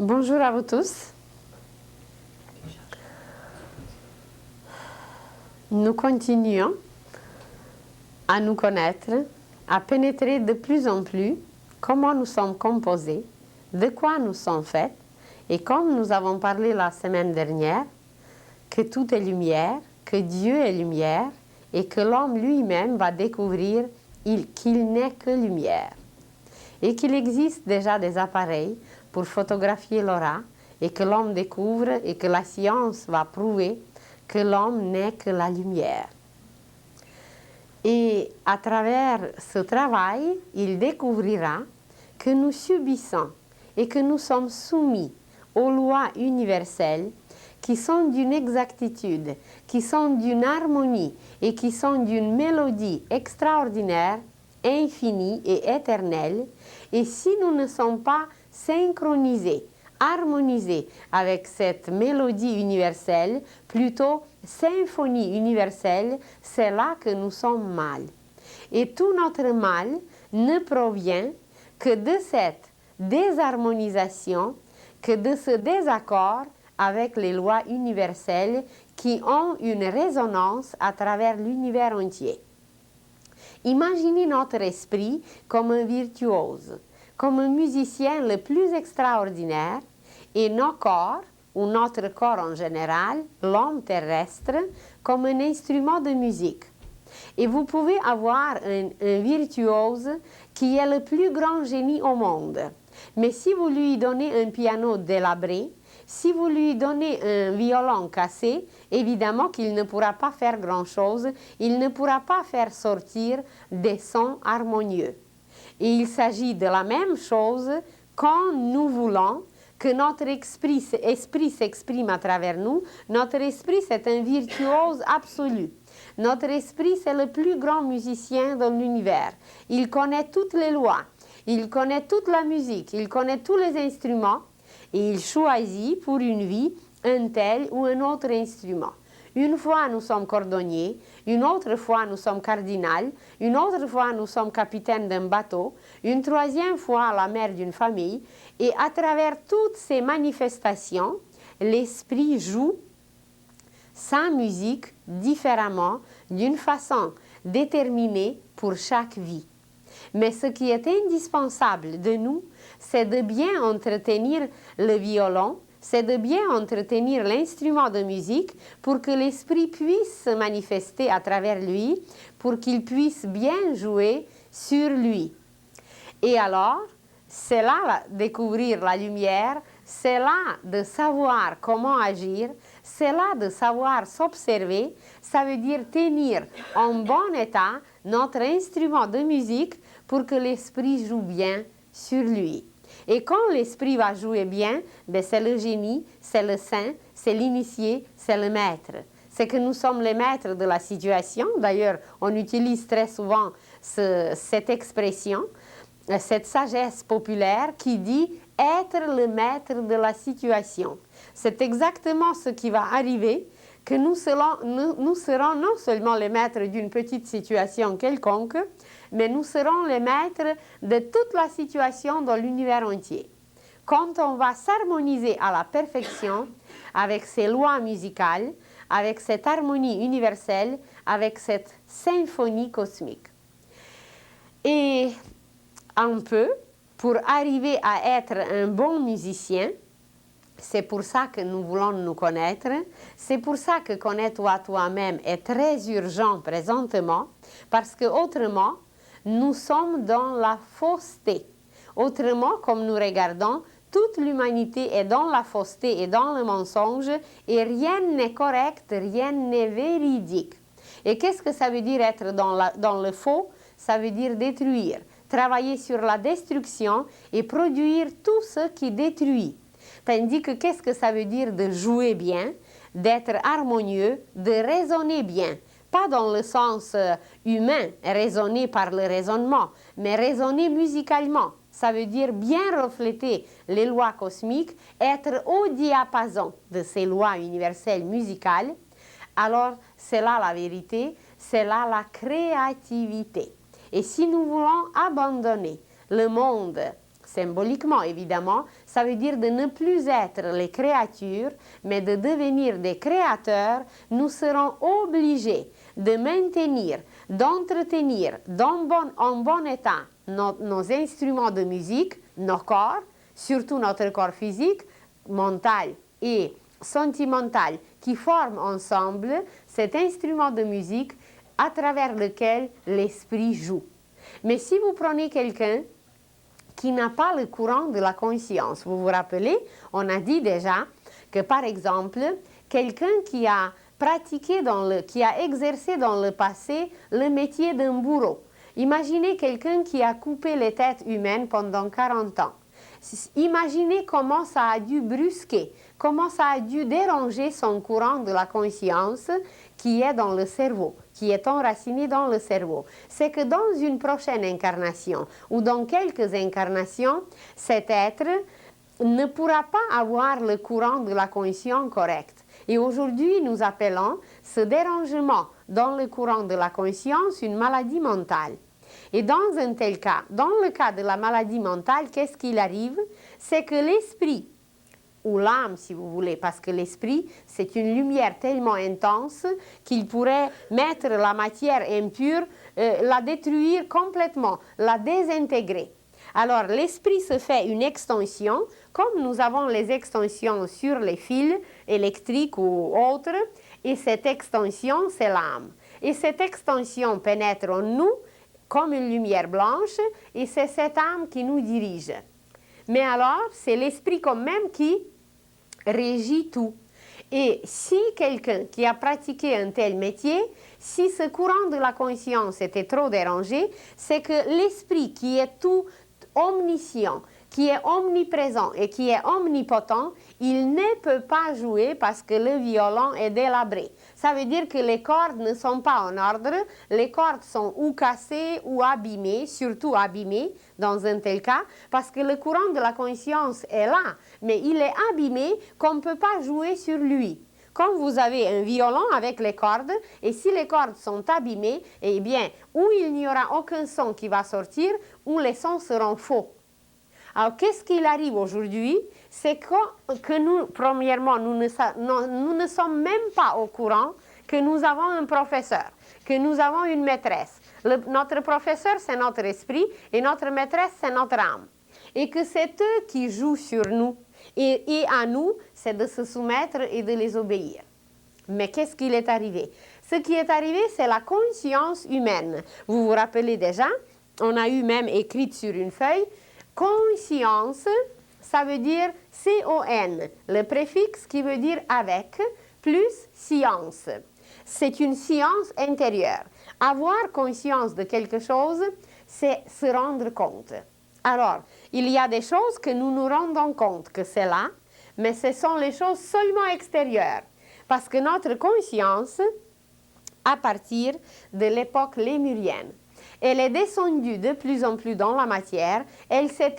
Bonjour à vous tous. Nous continuons à nous connaître, à pénétrer de plus en plus comment nous sommes composés, de quoi nous sommes faits, et comme nous avons parlé la semaine dernière, que tout est lumière, que Dieu est lumière, et que l'homme lui-même va découvrir qu'il n'est que lumière, et qu'il existe déjà des appareils pour photographier l'aura, et que l'homme découvre et que la science va prouver que l'homme n'est que la lumière. Et à travers ce travail, il découvrira que nous subissons et que nous sommes soumis aux lois universelles qui sont d'une exactitude, qui sont d'une harmonie et qui sont d'une mélodie extraordinaire, infinie et éternelle. Et si nous ne sommes pas synchronisés, harmonisés avec cette mélodie universelle, plutôt symphonie universelle, c'est là que nous sommes mal. Et tout notre mal ne provient que de cette désharmonisation, que de ce désaccord avec les lois universelles qui ont une résonance à travers l'univers entier. Imaginez notre esprit comme un virtuose, comme un musicien le plus extraordinaire, et nos corps, ou notre corps en général, l'homme terrestre, comme un instrument de musique. Et vous pouvez avoir un virtuose qui est le plus grand génie au monde. Mais si vous lui donnez un piano délabré, si vous lui donnez un violon cassé, évidemment qu'il ne pourra pas faire grand-chose, il ne pourra pas faire sortir des sons harmonieux. Et il s'agit de la même chose quand nous voulons que notre esprit s'exprime à travers nous. Notre esprit, c'est un virtuose absolu. Notre esprit, c'est le plus grand musicien de l'univers. Il connaît toutes les lois, il connaît toute la musique, il connaît tous les instruments et il choisit pour une vie un tel ou un autre instrument. Une fois, nous sommes cordonniers, une autre fois, nous sommes cardinal, une autre fois, nous sommes capitaine d'un bateau, une troisième fois, la mère d'une famille. Et à travers toutes ces manifestations, l'esprit joue sa musique différemment, d'une façon déterminée pour chaque vie. Mais ce qui est indispensable de nous, c'est de bien entretenir le violon, c'est de bien entretenir l'instrument de musique pour que l'esprit puisse se manifester à travers lui, pour qu'il puisse bien jouer sur lui. Et alors, c'est là découvrir la lumière, c'est là de savoir comment agir, c'est là de savoir s'observer, ça veut dire tenir en bon état notre instrument de musique pour que l'esprit joue bien sur lui. Et quand l'esprit va jouer bien, ben c'est le génie, c'est le saint, c'est l'initié, c'est le maître. C'est que nous sommes les maîtres de la situation. D'ailleurs, on utilise très souvent cette expression, cette sagesse populaire qui dit être le maître de la situation. C'est exactement ce qui va arriver, que nous serons non seulement les maîtres d'une petite situation quelconque, mais nous serons les maîtres de toute la situation dans l'univers entier. Quand on va s'harmoniser à la perfection avec ces lois musicales, avec cette harmonie universelle, avec cette symphonie cosmique. Et un peu, pour arriver à être un bon musicien, c'est pour ça que nous voulons nous connaître, c'est pour ça que connais-toi toi-même est très urgent présentement, parce que autrement, nous sommes dans la fausseté. Autrement, comme nous regardons, toute l'humanité est dans la fausseté et dans le mensonge, et rien n'est correct, rien n'est véridique. Et qu'est-ce que ça veut dire être dans le faux? Ça veut dire détruire, travailler sur la destruction et produire tout ce qui détruit. Tandis que qu'est-ce que ça veut dire de jouer bien, d'être harmonieux, de raisonner bien? Pas dans le sens humain, raisonner par le raisonnement, mais raisonner musicalement. Ça veut dire bien refléter les lois cosmiques, être au diapason de ces lois universelles musicales. Alors, c'est là la vérité, c'est là la créativité. Et si nous voulons abandonner le monde symboliquement évidemment, ça veut dire de ne plus être les créatures, mais de devenir des créateurs. Nous serons obligés de maintenir, d'entretenir en bon état nos instruments de musique, nos corps, surtout notre corps physique, mental et sentimental, qui forment ensemble cet instrument de musique à travers lequel l'esprit joue. Mais si vous prenez quelqu'un qui n'a pas le courant de la conscience, vous vous rappelez, on a dit déjà que par exemple, quelqu'un qui a pratiqué, qui a exercé dans le passé le métier d'un bourreau. Imaginez quelqu'un qui a coupé les têtes humaines pendant 40 ans. Imaginez comment ça a dû brusquer, comment ça a dû déranger son courant de la conscience qui est dans le cerveau, qui est enraciné dans le cerveau. C'est que dans une prochaine incarnation ou dans quelques incarnations, cet être ne pourra pas avoir le courant de la conscience correct. Et aujourd'hui, nous appelons ce dérangement dans le courant de la conscience une maladie mentale. Et dans un tel cas, dans le cas de la maladie mentale, qu'est-ce qu'il arrive? C'est que l'esprit, ou l'âme si vous voulez, parce que l'esprit, c'est une lumière tellement intense qu'il pourrait mettre la matière impure, la détruire complètement, la désintégrer. Alors l'esprit se fait une extension, comme nous avons les extensions sur les fils électriques ou autres, et cette extension, c'est l'âme. Et cette extension pénètre en nous comme une lumière blanche, et c'est cette âme qui nous dirige. Mais alors, c'est l'esprit quand même qui régit tout. Et si quelqu'un qui a pratiqué un tel métier, si ce courant de la conscience était trop dérangé, c'est que l'esprit qui est tout omniscient, qui est omniprésent et qui est omnipotent, il ne peut pas jouer parce que le violon est délabré. Ça veut dire que les cordes ne sont pas en ordre, les cordes sont ou cassées ou abîmées, surtout abîmées dans un tel cas, parce que le courant de la conscience est là, mais il est abîmé qu'on ne peut pas jouer sur lui. Quand vous avez un violon avec les cordes, et si les cordes sont abîmées, eh bien, ou il n'y aura aucun son qui va sortir, ou les sons seront faux. Alors, qu'est-ce qu'il arrive aujourd'hui? C'est que nous, premièrement, nous ne sommes même pas au courant que nous avons un professeur, que nous avons une maîtresse. Notre professeur, c'est notre esprit, et notre maîtresse, c'est notre âme. Et que c'est eux qui jouent sur nous. Et à nous, c'est de se soumettre et de les obéir. Mais qu'est-ce qu'il est arrivé? Ce qui est arrivé, c'est la conscience humaine. Vous vous rappelez déjà, on a eu même écrit sur une feuille, conscience, ça veut dire C-O-N, le préfixe qui veut dire avec, plus science. C'est une science intérieure. Avoir conscience de quelque chose, c'est se rendre compte. Alors, il y a des choses que nous nous rendons compte que c'est là, mais ce sont les choses seulement extérieures. Parce que notre conscience, à partir de l'époque lémurienne, elle est descendue de plus en plus dans la matière, elle s'est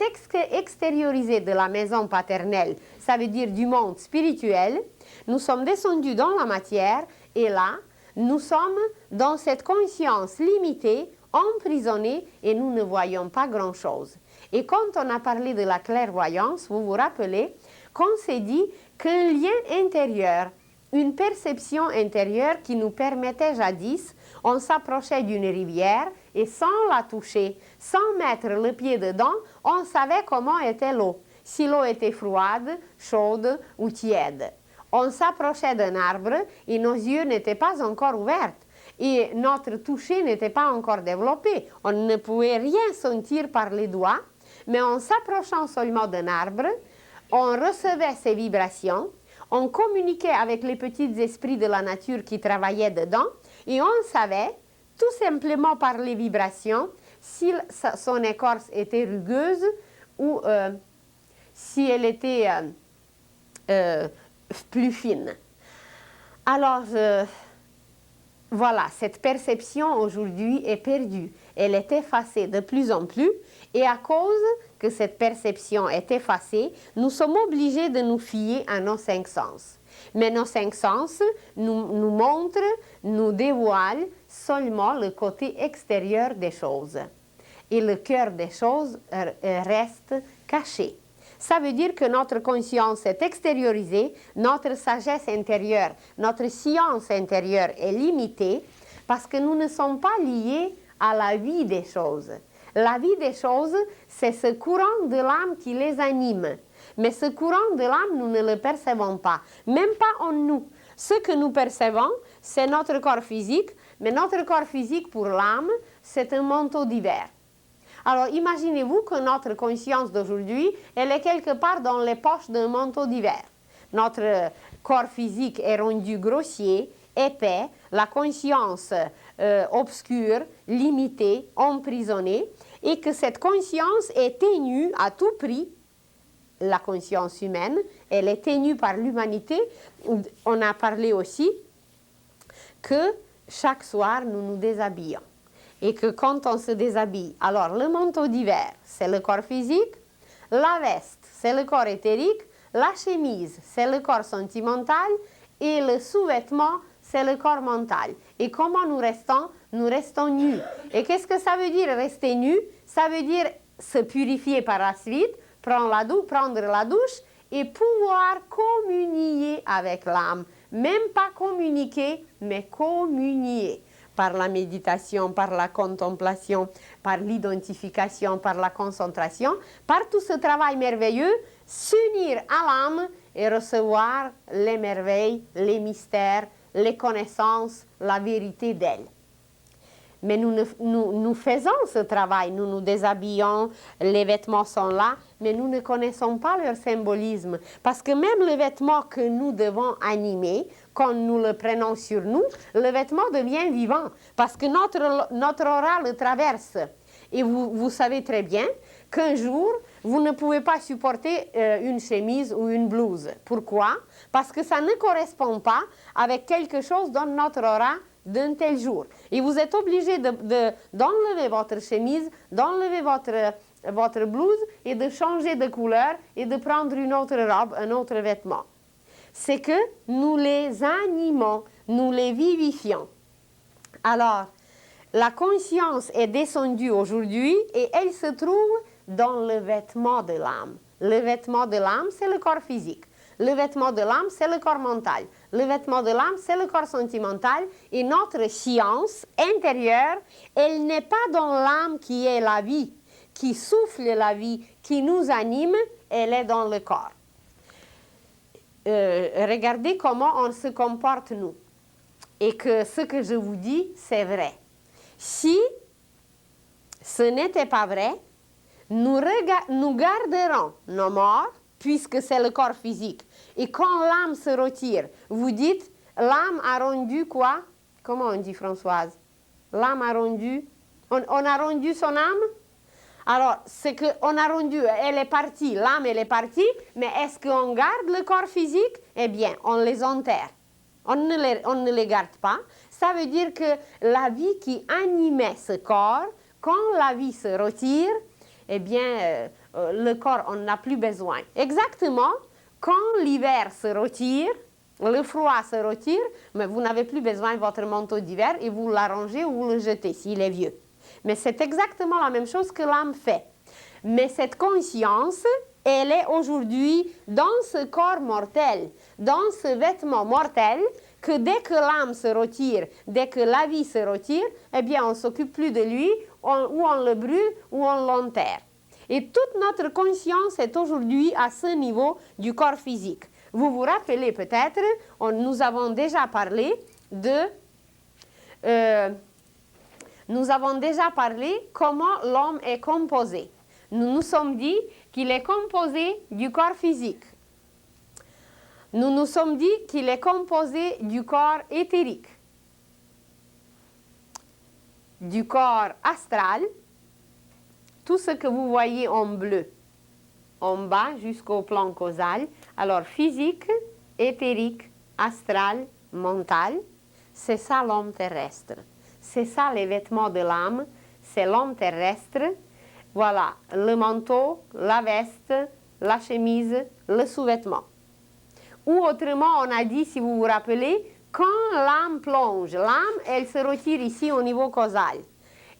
extériorisée de la maison paternelle, ça veut dire du monde spirituel. Nous sommes descendus dans la matière et là, nous sommes dans cette conscience limitée, emprisonnée et nous ne voyons pas grand-chose. Et quand on a parlé de la clairvoyance, vous vous rappelez qu'on s'est dit qu'un lien intérieur, une perception intérieure qui nous permettait jadis, on s'approchait d'une rivière et sans la toucher, sans mettre le pied dedans, on savait comment était l'eau, si l'eau était froide, chaude ou tiède. On s'approchait d'un arbre et nos yeux n'étaient pas encore ouverts et notre toucher n'était pas encore développé. On ne pouvait rien sentir par les doigts, mais en s'approchant seulement d'un arbre, on recevait ces vibrations, on communiquait avec les petits esprits de la nature qui travaillaient dedans et on savait, tout simplement par les vibrations, si son écorce était rugueuse ou si elle était plus fine. Alors, voilà, cette perception aujourd'hui est perdue. Elle est effacée de plus en plus et à cause que cette perception est effacée, nous sommes obligés de nous fier à nos cinq sens. Mais nos cinq sens nous montrent, nous dévoilent seulement le côté extérieur des choses. Et le cœur des choses reste caché. Ça veut dire que notre conscience est extériorisée, notre sagesse intérieure, notre science intérieure est limitée parce que nous ne sommes pas liés à la vie des choses. La vie des choses, c'est ce courant de l'âme qui les anime. Mais ce courant de l'âme, nous ne le percevons pas, même pas en nous. Ce que nous percevons, c'est notre corps physique, mais notre corps physique pour l'âme, c'est un manteau d'hiver. Alors imaginez-vous que notre conscience d'aujourd'hui, elle est quelque part dans les poches d'un manteau d'hiver. Notre corps physique est rendu grossier, épais, la conscience obscure, limitée, emprisonnée, et que cette conscience est ténue à tout prix. La conscience humaine, elle est ténue par l'humanité. On a parlé aussi que chaque soir, nous nous déshabillons. Et que quand on se déshabille, alors le manteau d'hiver, c'est le corps physique, la veste, c'est le corps éthérique, la chemise, c'est le corps sentimental, et le sous-vêtement, c'est le corps mental. Et comment nous restons? Nous restons nus. Et qu'est-ce que ça veut dire rester nu? Ça veut dire se purifier par la suite, prendre la douche et pouvoir communier avec l'âme. Même pas communiquer, mais communier. Par la méditation, par la contemplation, par l'identification, par la concentration, par tout ce travail merveilleux, s'unir à l'âme et recevoir les merveilles, les mystères, les connaissances, la vérité d'elle. Mais nous faisons ce travail, nous nous déshabillons, les vêtements sont là, mais nous ne connaissons pas leur symbolisme. Parce que même le vêtement que nous devons animer, quand nous le prenons sur nous, le vêtement devient vivant. Parce que notre aura le traverse. Et vous savez très bien qu'un jour, vous ne pouvez pas supporter une chemise ou une blouse. Pourquoi? Parce que ça ne correspond pas avec quelque chose dans notre aura d'un tel jour. Et vous êtes obligé d'enlever votre chemise, d'enlever votre blouse et de changer de couleur et de prendre une autre robe, un autre vêtement. C'est que nous les animons, nous les vivifions. Alors, la conscience est descendue aujourd'hui et elle se trouve dans le vêtement de l'âme. Le vêtement de l'âme, c'est le corps physique. Le vêtement de l'âme, c'est le corps mental. Le vêtement de l'âme, c'est le corps sentimental. Et notre science intérieure, elle n'est pas dans l'âme qui est la vie, qui souffle la vie, qui nous anime, elle est dans le corps. Regardez comment on se comporte, nous. Et que ce que je vous dis, c'est vrai. Si ce n'était pas vrai, nous garderons nos morts, puisque c'est le corps physique. Et quand l'âme se retire, vous dites, l'âme a rendu quoi? Comment on dit, Françoise? L'âme a rendu... On a rendu son âme? Alors, c'est qu'on a rendu, elle est partie, l'âme, elle est partie, mais est-ce qu'on garde le corps physique? Eh bien, on les enterre. On ne les garde pas. Ça veut dire que la vie qui animait ce corps, quand la vie se retire, eh bien, le corps, on n'a plus besoin. Exactement, quand l'hiver se retire, le froid se retire, mais vous n'avez plus besoin de votre manteau d'hiver et vous l'arrangez ou vous le jetez s'il est vieux. Mais c'est exactement la même chose que l'âme fait. Mais cette conscience, elle est aujourd'hui dans ce corps mortel, dans ce vêtement mortel, que dès que l'âme se retire, dès que la vie se retire, eh bien, on ne s'occupe plus de lui, ou on le brûle, ou on l'enterre. Et toute notre conscience est aujourd'hui à ce niveau du corps physique. Vous vous rappelez peut-être, nous avons déjà parlé comment l'homme est composé. Nous nous sommes dit qu'il est composé du corps physique. Nous nous sommes dit qu'il est composé du corps éthérique, du corps astral, tout ce que vous voyez en bleu, en bas jusqu'au plan causal. Alors physique, éthérique, astral, mental, c'est ça l'homme terrestre. C'est ça les vêtements de l'âme, c'est l'homme terrestre. Voilà, le manteau, la veste, la chemise, le sous-vêtement. Ou autrement, on a dit, si vous vous rappelez, quand l'âme plonge, l'âme, elle se retire ici au niveau causal.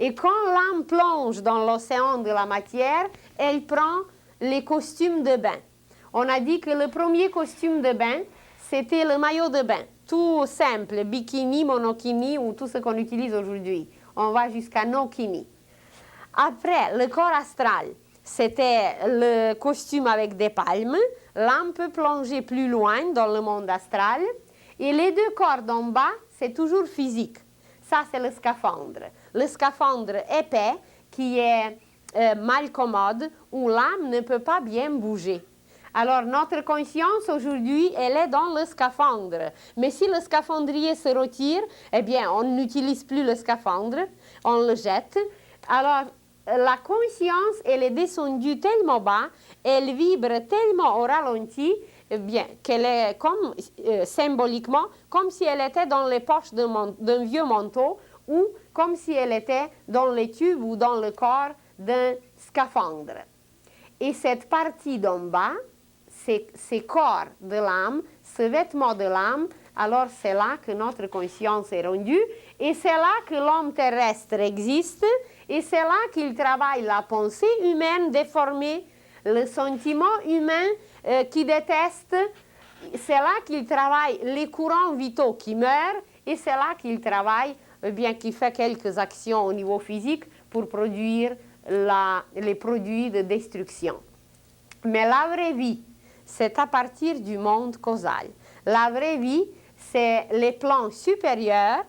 Et quand l'âme plonge dans l'océan de la matière, elle prend les costumes de bain. On a dit que le premier costume de bain, c'était le maillot de bain. Tout simple, bikini, monokini ou tout ce qu'on utilise aujourd'hui. On va jusqu'à nokini. Après, le corps astral, c'était le costume avec des palmes. Là, on peut plonger plus loin dans le monde astral. Et les deux corps d'en bas, c'est toujours physique. Ça, c'est le scaphandre. Le scaphandre épais qui est mal commode, où l'âme ne peut pas bien bouger. Alors, notre conscience, aujourd'hui, elle est dans le scaphandre. Mais si le scaphandrier se retire, eh bien, on n'utilise plus le scaphandre, on le jette. Alors, la conscience, elle est descendue tellement bas, elle vibre tellement au ralenti, eh bien, qu'elle est comme, symboliquement, comme si elle était dans les poches d'un vieux manteau ou comme si elle était dans les tubes ou dans le corps d'un scaphandre. Et cette partie d'en bas, ces corps de l'âme, ce vêtement de l'âme, alors c'est là que notre conscience est rendue et c'est là que l'homme terrestre existe et c'est là qu'il travaille la pensée humaine déformée, le sentiment humain qui déteste, c'est là qu'il travaille les courants vitaux qui meurent et c'est là qu'il travaille, bien qu'il fait quelques actions au niveau physique pour produire les produits de destruction. Mais la vraie vie, c'est à partir du monde causal. La vraie vie, c'est les plans supérieurs,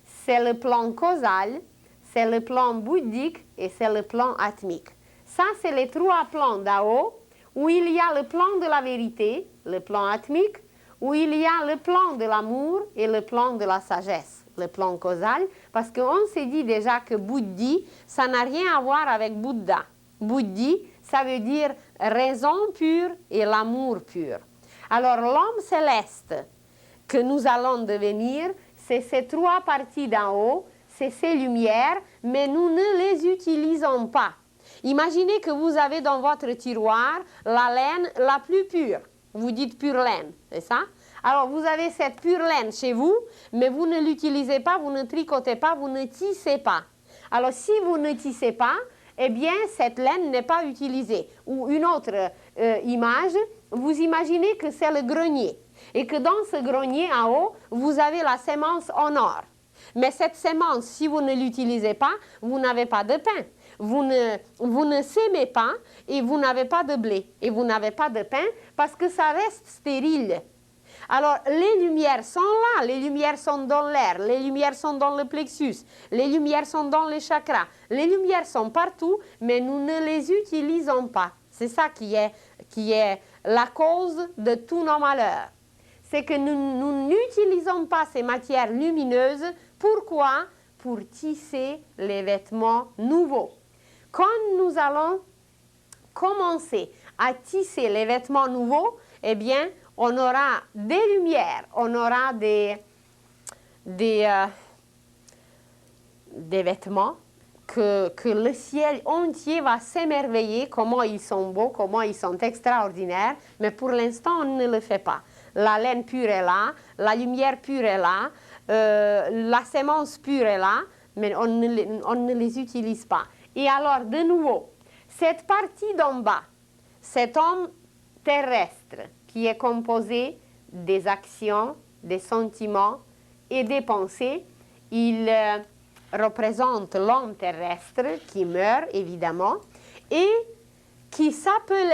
c'est le plan causal, c'est le plan bouddhique et c'est le plan atmique. Ça, c'est les trois plans d'Ao, où il y a le plan de la vérité, le plan atmique, où il y a le plan de l'amour et le plan de la sagesse, le plan causal, parce qu'on s'est dit déjà que Bouddhi, ça n'a rien à voir avec Bouddha. Bouddhi, ça veut dire raison pure et l'amour pur. Alors l'homme céleste que nous allons devenir, c'est ces trois parties d'en haut, c'est ces lumières, mais nous ne les utilisons pas. Imaginez que vous avez dans votre tiroir la laine la plus pure. Vous dites pure laine, c'est ça? Alors vous avez cette pure laine chez vous, mais vous ne l'utilisez pas, vous ne tricotez pas, vous ne tissez pas. Alors si vous ne tissez pas, eh bien, cette laine n'est pas utilisée. Ou une autre image, vous imaginez que c'est le grenier. Et que dans ce grenier en haut, vous avez la sémence en or. Mais cette sémence, si vous ne l'utilisez pas, vous n'avez pas de pain. Vous ne sémez pas et vous n'avez pas de blé. Et vous n'avez pas de pain parce que ça reste stérile. Alors, les lumières sont là, les lumières sont dans l'air, les lumières sont dans le plexus, les lumières sont dans les chakras, les lumières sont partout, mais nous ne les utilisons pas. C'est ça qui est la cause de tous nos malheurs. C'est que nous n'utilisons pas ces matières lumineuses. Pourquoi? Pour tisser les vêtements nouveaux. Quand nous allons commencer à tisser les vêtements nouveaux, eh bien, on aura des lumières, on aura des vêtements que le ciel entier va s'émerveiller, comment ils sont beaux, comment ils sont extraordinaires, mais pour l'instant, on ne le fait pas. La laine pure est là, la lumière pure est là, la sémence pure est là, mais on ne les utilise pas. Et alors, de nouveau, cette partie d'en bas, cet homme terrestre, qui est composé des actions, des sentiments et des pensées. Il représente l'homme terrestre qui meurt, évidemment, et qui s'appelle,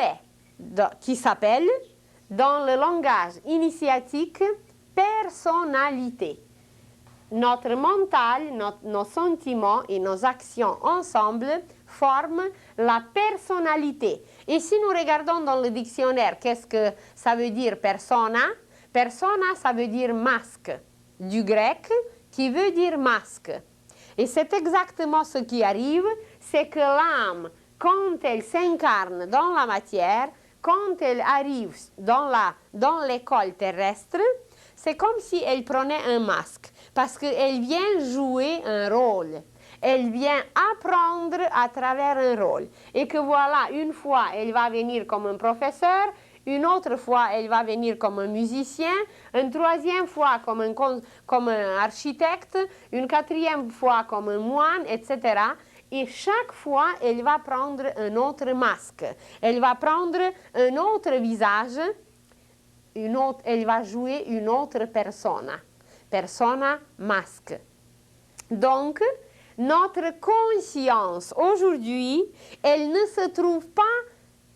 dans le langage initiatique, personnalité. Notre mental, nos sentiments et nos actions ensemble forment la personnalité. Et si nous regardons dans le dictionnaire, qu'est-ce que ça veut dire persona? Persona, ça veut dire masque, du grec, qui veut dire masque. Et c'est exactement ce qui arrive, c'est que l'âme, quand elle s'incarne dans la matière, quand elle arrive dans l'école terrestre, c'est comme si elle prenait un masque, parce qu'elle vient jouer un rôle. Elle vient apprendre à travers un rôle. Et que voilà, une fois, elle va venir comme un professeur, une autre fois, elle va venir comme un musicien, une troisième fois comme un architecte, une quatrième fois comme un moine, etc. Et chaque fois, elle va prendre un autre masque. Elle va prendre un autre visage. Elle va jouer une autre persona. Persona masque. Donc, notre conscience aujourd'hui, elle ne se trouve pas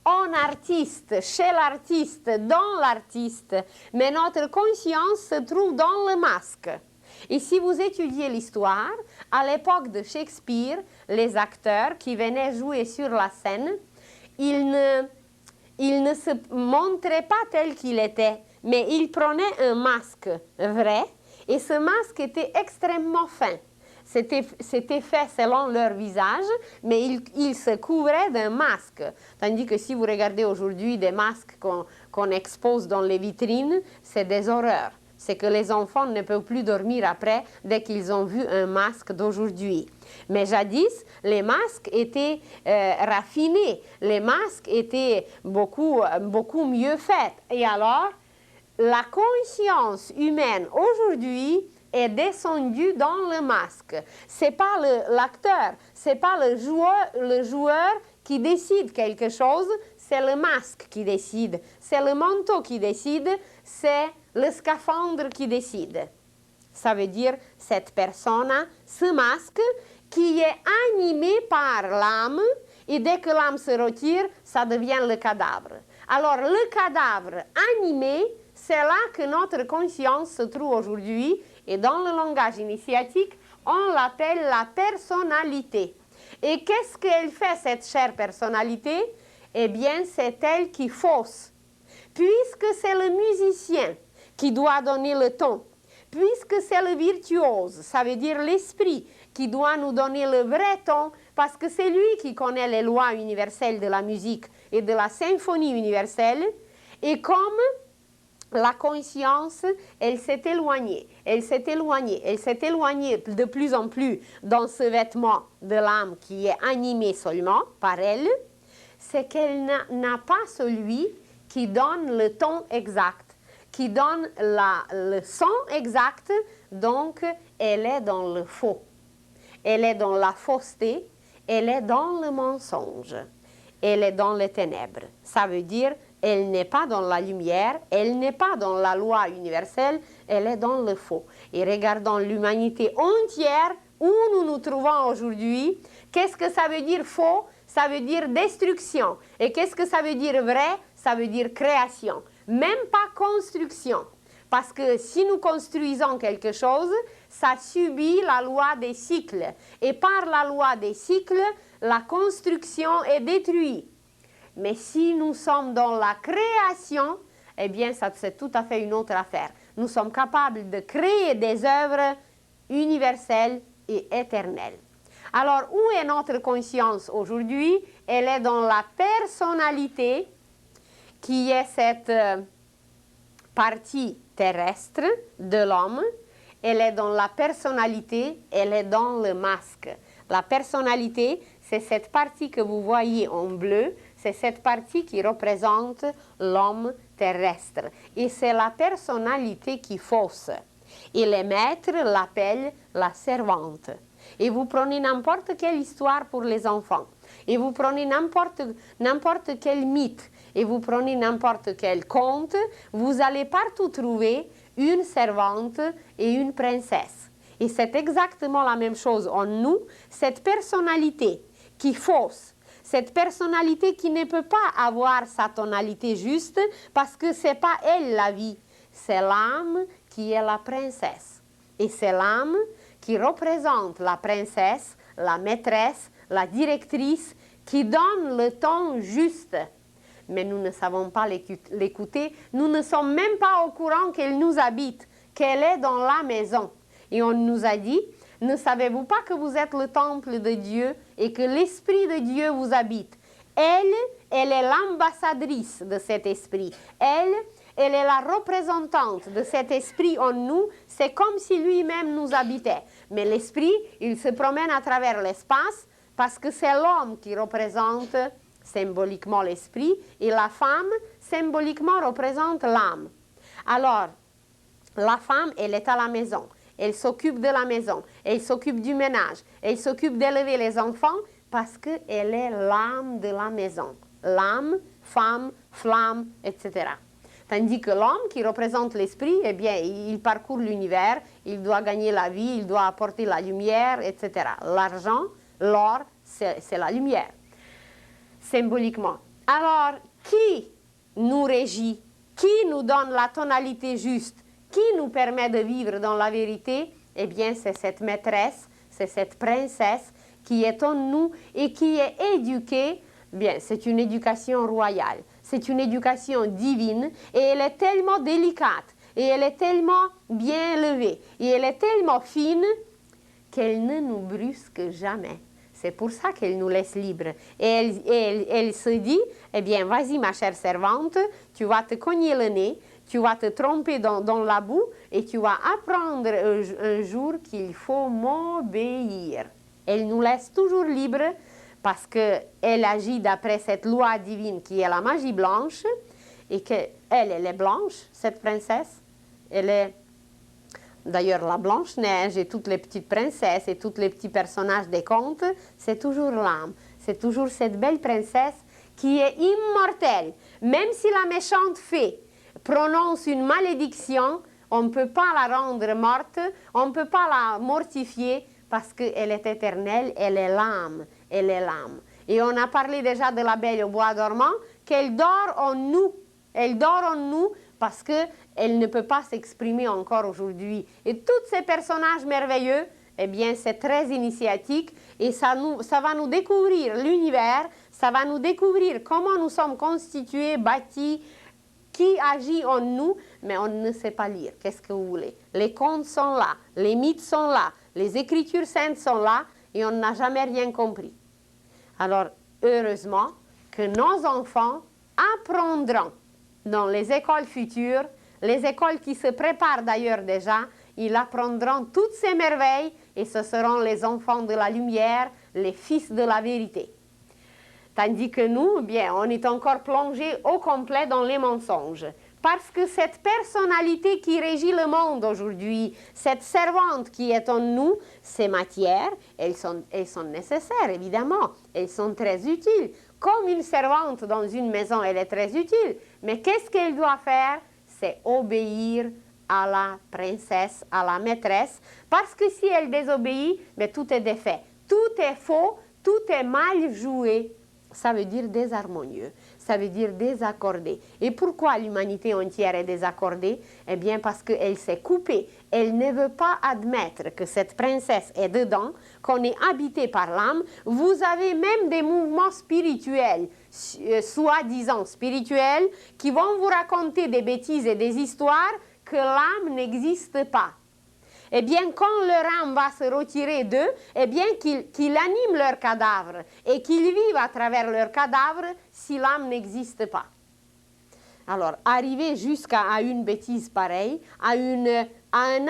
en artiste, chez l'artiste, dans l'artiste, mais notre conscience se trouve dans le masque. Et si vous étudiez l'histoire, à l'époque de Shakespeare, les acteurs qui venaient jouer sur la scène, ils ne se montraient pas tel qu'il était, mais ils prenaient un masque vrai, et ce masque était extrêmement fin. C'était fait selon leur visage, mais ils se couvraient d'un masque. Tandis que si vous regardez aujourd'hui des masques qu'on expose dans les vitrines, c'est des horreurs. C'est que les enfants ne peuvent plus dormir après dès qu'ils ont vu un masque d'aujourd'hui. Mais jadis, les masques étaient raffinés, les masques étaient beaucoup mieux faits. Et alors, la conscience humaine aujourd'hui est descendue dans le masque. C'est pas l'acteur, c'est pas le joueur qui décide quelque chose, c'est le masque qui décide, c'est le manteau qui décide, c'est le scaphandre qui décide. Ça veut dire cette personne, ce masque qui est animé par l'âme, et dès que l'âme se retire, ça devient le cadavre. Alors le cadavre animé, c'est là que notre conscience se trouve aujourd'hui, et dans le langage initiatique, on l'appelle la personnalité. Et qu'est-ce qu'elle fait, cette chère personnalité? Eh bien, c'est elle qui fausse. Puisque c'est le musicien qui doit donner le ton, puisque c'est le virtuose, ça veut dire l'esprit, qui doit nous donner le vrai ton, parce que c'est lui qui connaît les lois universelles de la musique et de la symphonie universelle, et comme la conscience, elle s'est éloignée, elle s'est éloignée, elle s'est éloignée de plus en plus dans ce vêtement de l'âme qui est animé seulement par elle, c'est qu'elle n'a pas celui qui donne le ton exact, qui donne le son exact, donc elle est dans le faux. Elle est dans la fausseté, elle est dans le mensonge, elle est dans les ténèbres. Ça veut dire, elle n'est pas dans la lumière, elle n'est pas dans la loi universelle, elle est dans le faux. Et regardons l'humanité entière où nous nous trouvons aujourd'hui. Qu'est-ce que ça veut dire faux? Ça veut dire destruction. Et qu'est-ce que ça veut dire vrai? Ça veut dire création. Même pas construction. Parce que si nous construisons quelque chose, ça subit la loi des cycles. Et par la loi des cycles, la construction est détruite. Mais si nous sommes dans la création, eh bien, ça c'est tout à fait une autre affaire. Nous sommes capables de créer des œuvres universelles et éternelles. Alors, où est notre conscience aujourd'hui? Elle est dans la personnalité, qui est cette partie terrestre de l'homme. Elle est dans la personnalité, elle est dans le masque. La personnalité, c'est cette partie que vous voyez en bleu, c'est cette partie qui représente l'homme terrestre. Et c'est la personnalité qui fausse. Et les maîtres l'appellent la servante. Et vous prenez n'importe quelle histoire pour les enfants, et vous prenez n'importe quel mythe, et vous prenez n'importe quel conte, vous allez partout trouver une servante et une princesse. Et c'est exactement la même chose en nous, cette personnalité qui fausse, cette personnalité qui ne peut pas avoir sa tonalité juste parce que ce n'est pas elle la vie, c'est l'âme qui est la princesse. Et c'est l'âme qui représente la princesse, la maîtresse, la directrice, qui donne le ton juste. Mais nous ne savons pas l'écouter, nous ne sommes même pas au courant qu'elle nous habite, qu'elle est dans la maison. Et on nous a dit, ne savez-vous pas que vous êtes le temple de Dieu et que l'Esprit de Dieu vous habite? Elle est l'ambassadrice de cet esprit. Elle est la représentante de cet esprit en nous. C'est comme si lui-même nous habitait. Mais l'esprit, il se promène à travers l'espace parce que c'est l'homme qui représente symboliquement l'esprit et la femme, symboliquement, représente l'âme. Alors, la femme, elle est à la maison. elle s'occupe de la maison, elle s'occupe du ménage, elle s'occupe d'élever les enfants parce qu'elle est l'âme de la maison. L'âme, femme, flamme, etc. Tandis que l'homme qui représente l'esprit, eh bien, il parcourt l'univers, il doit gagner la vie, il doit apporter la lumière, etc. L'argent, l'or, c'est la lumière, symboliquement. Alors, qui nous régit? Qui nous donne la tonalité juste? Qui nous permet de vivre dans la vérité? Eh bien, c'est cette maîtresse, c'est cette princesse qui est en nous et qui est éduquée. Bien, c'est une éducation royale, c'est une éducation divine et elle est tellement délicate et elle est tellement bien élevée et elle est tellement fine qu'elle ne nous brusque jamais. C'est pour ça qu'elle nous laisse libres. Et elle se dit, eh bien, vas-y ma chère servante, tu vas te cogner le nez, tu vas te tromper dans la boue et tu vas apprendre un jour qu'il faut m'obéir. Elle nous laisse toujours libres parce qu'elle agit d'après cette loi divine qui est la magie blanche et qu'elle est blanche, cette princesse. Elle est d'ailleurs la Blanche-Neige et toutes les petites princesses et tous les petits personnages des contes, c'est toujours l'âme. C'est toujours cette belle princesse qui est immortelle. Même si la méchante fée prononce une malédiction, on ne peut pas la rendre morte, on ne peut pas la mortifier parce qu'elle est éternelle, elle est l'âme, elle est l'âme. Et on a parlé déjà de la Belle au bois dormant, qu'elle dort en nous. Elle dort en nous parce qu'elle ne peut pas s'exprimer encore aujourd'hui. Et tous ces personnages merveilleux, eh bien, c'est très initiatique et ça va nous découvrir l'univers, ça va nous découvrir comment nous sommes constitués, bâtis, qui agit en nous, mais on ne sait pas lire. Qu'est-ce que vous voulez? Les contes sont là, les mythes sont là, les écritures saintes sont là et on n'a jamais rien compris. Alors, heureusement que nos enfants apprendront dans les écoles futures, les écoles qui se préparent d'ailleurs déjà, ils apprendront toutes ces merveilles et ce seront les enfants de la lumière, les fils de la vérité. Tandis que nous, bien, on est encore plongés au complet dans les mensonges. Parce que cette personnalité qui régit le monde aujourd'hui, cette servante qui est en nous, ces matières, elles sont nécessaires, évidemment. Elles sont très utiles. Comme une servante dans une maison, elle est très utile. Mais qu'est-ce qu'elle doit faire? C'est obéir à la princesse, à la maîtresse. Parce que si elle désobéit, mais tout est défait. Tout est faux, tout est mal joué. Ça veut dire désharmonieux, ça veut dire désaccordé. Et pourquoi l'humanité entière est désaccordée? Eh bien parce qu'elle s'est coupée. Elle ne veut pas admettre que cette princesse est dedans, qu'on est habité par l'âme. Vous avez même des mouvements spirituels, soi-disant spirituels, qui vont vous raconter des bêtises et des histoires que l'âme n'existe pas. Eh bien, quand leur âme va se retirer d'eux, eh bien, qu'ils animent leur cadavre et qu'ils vivent à travers leur cadavre si l'âme n'existe pas. Alors, arriver jusqu'à une bêtise pareille, à un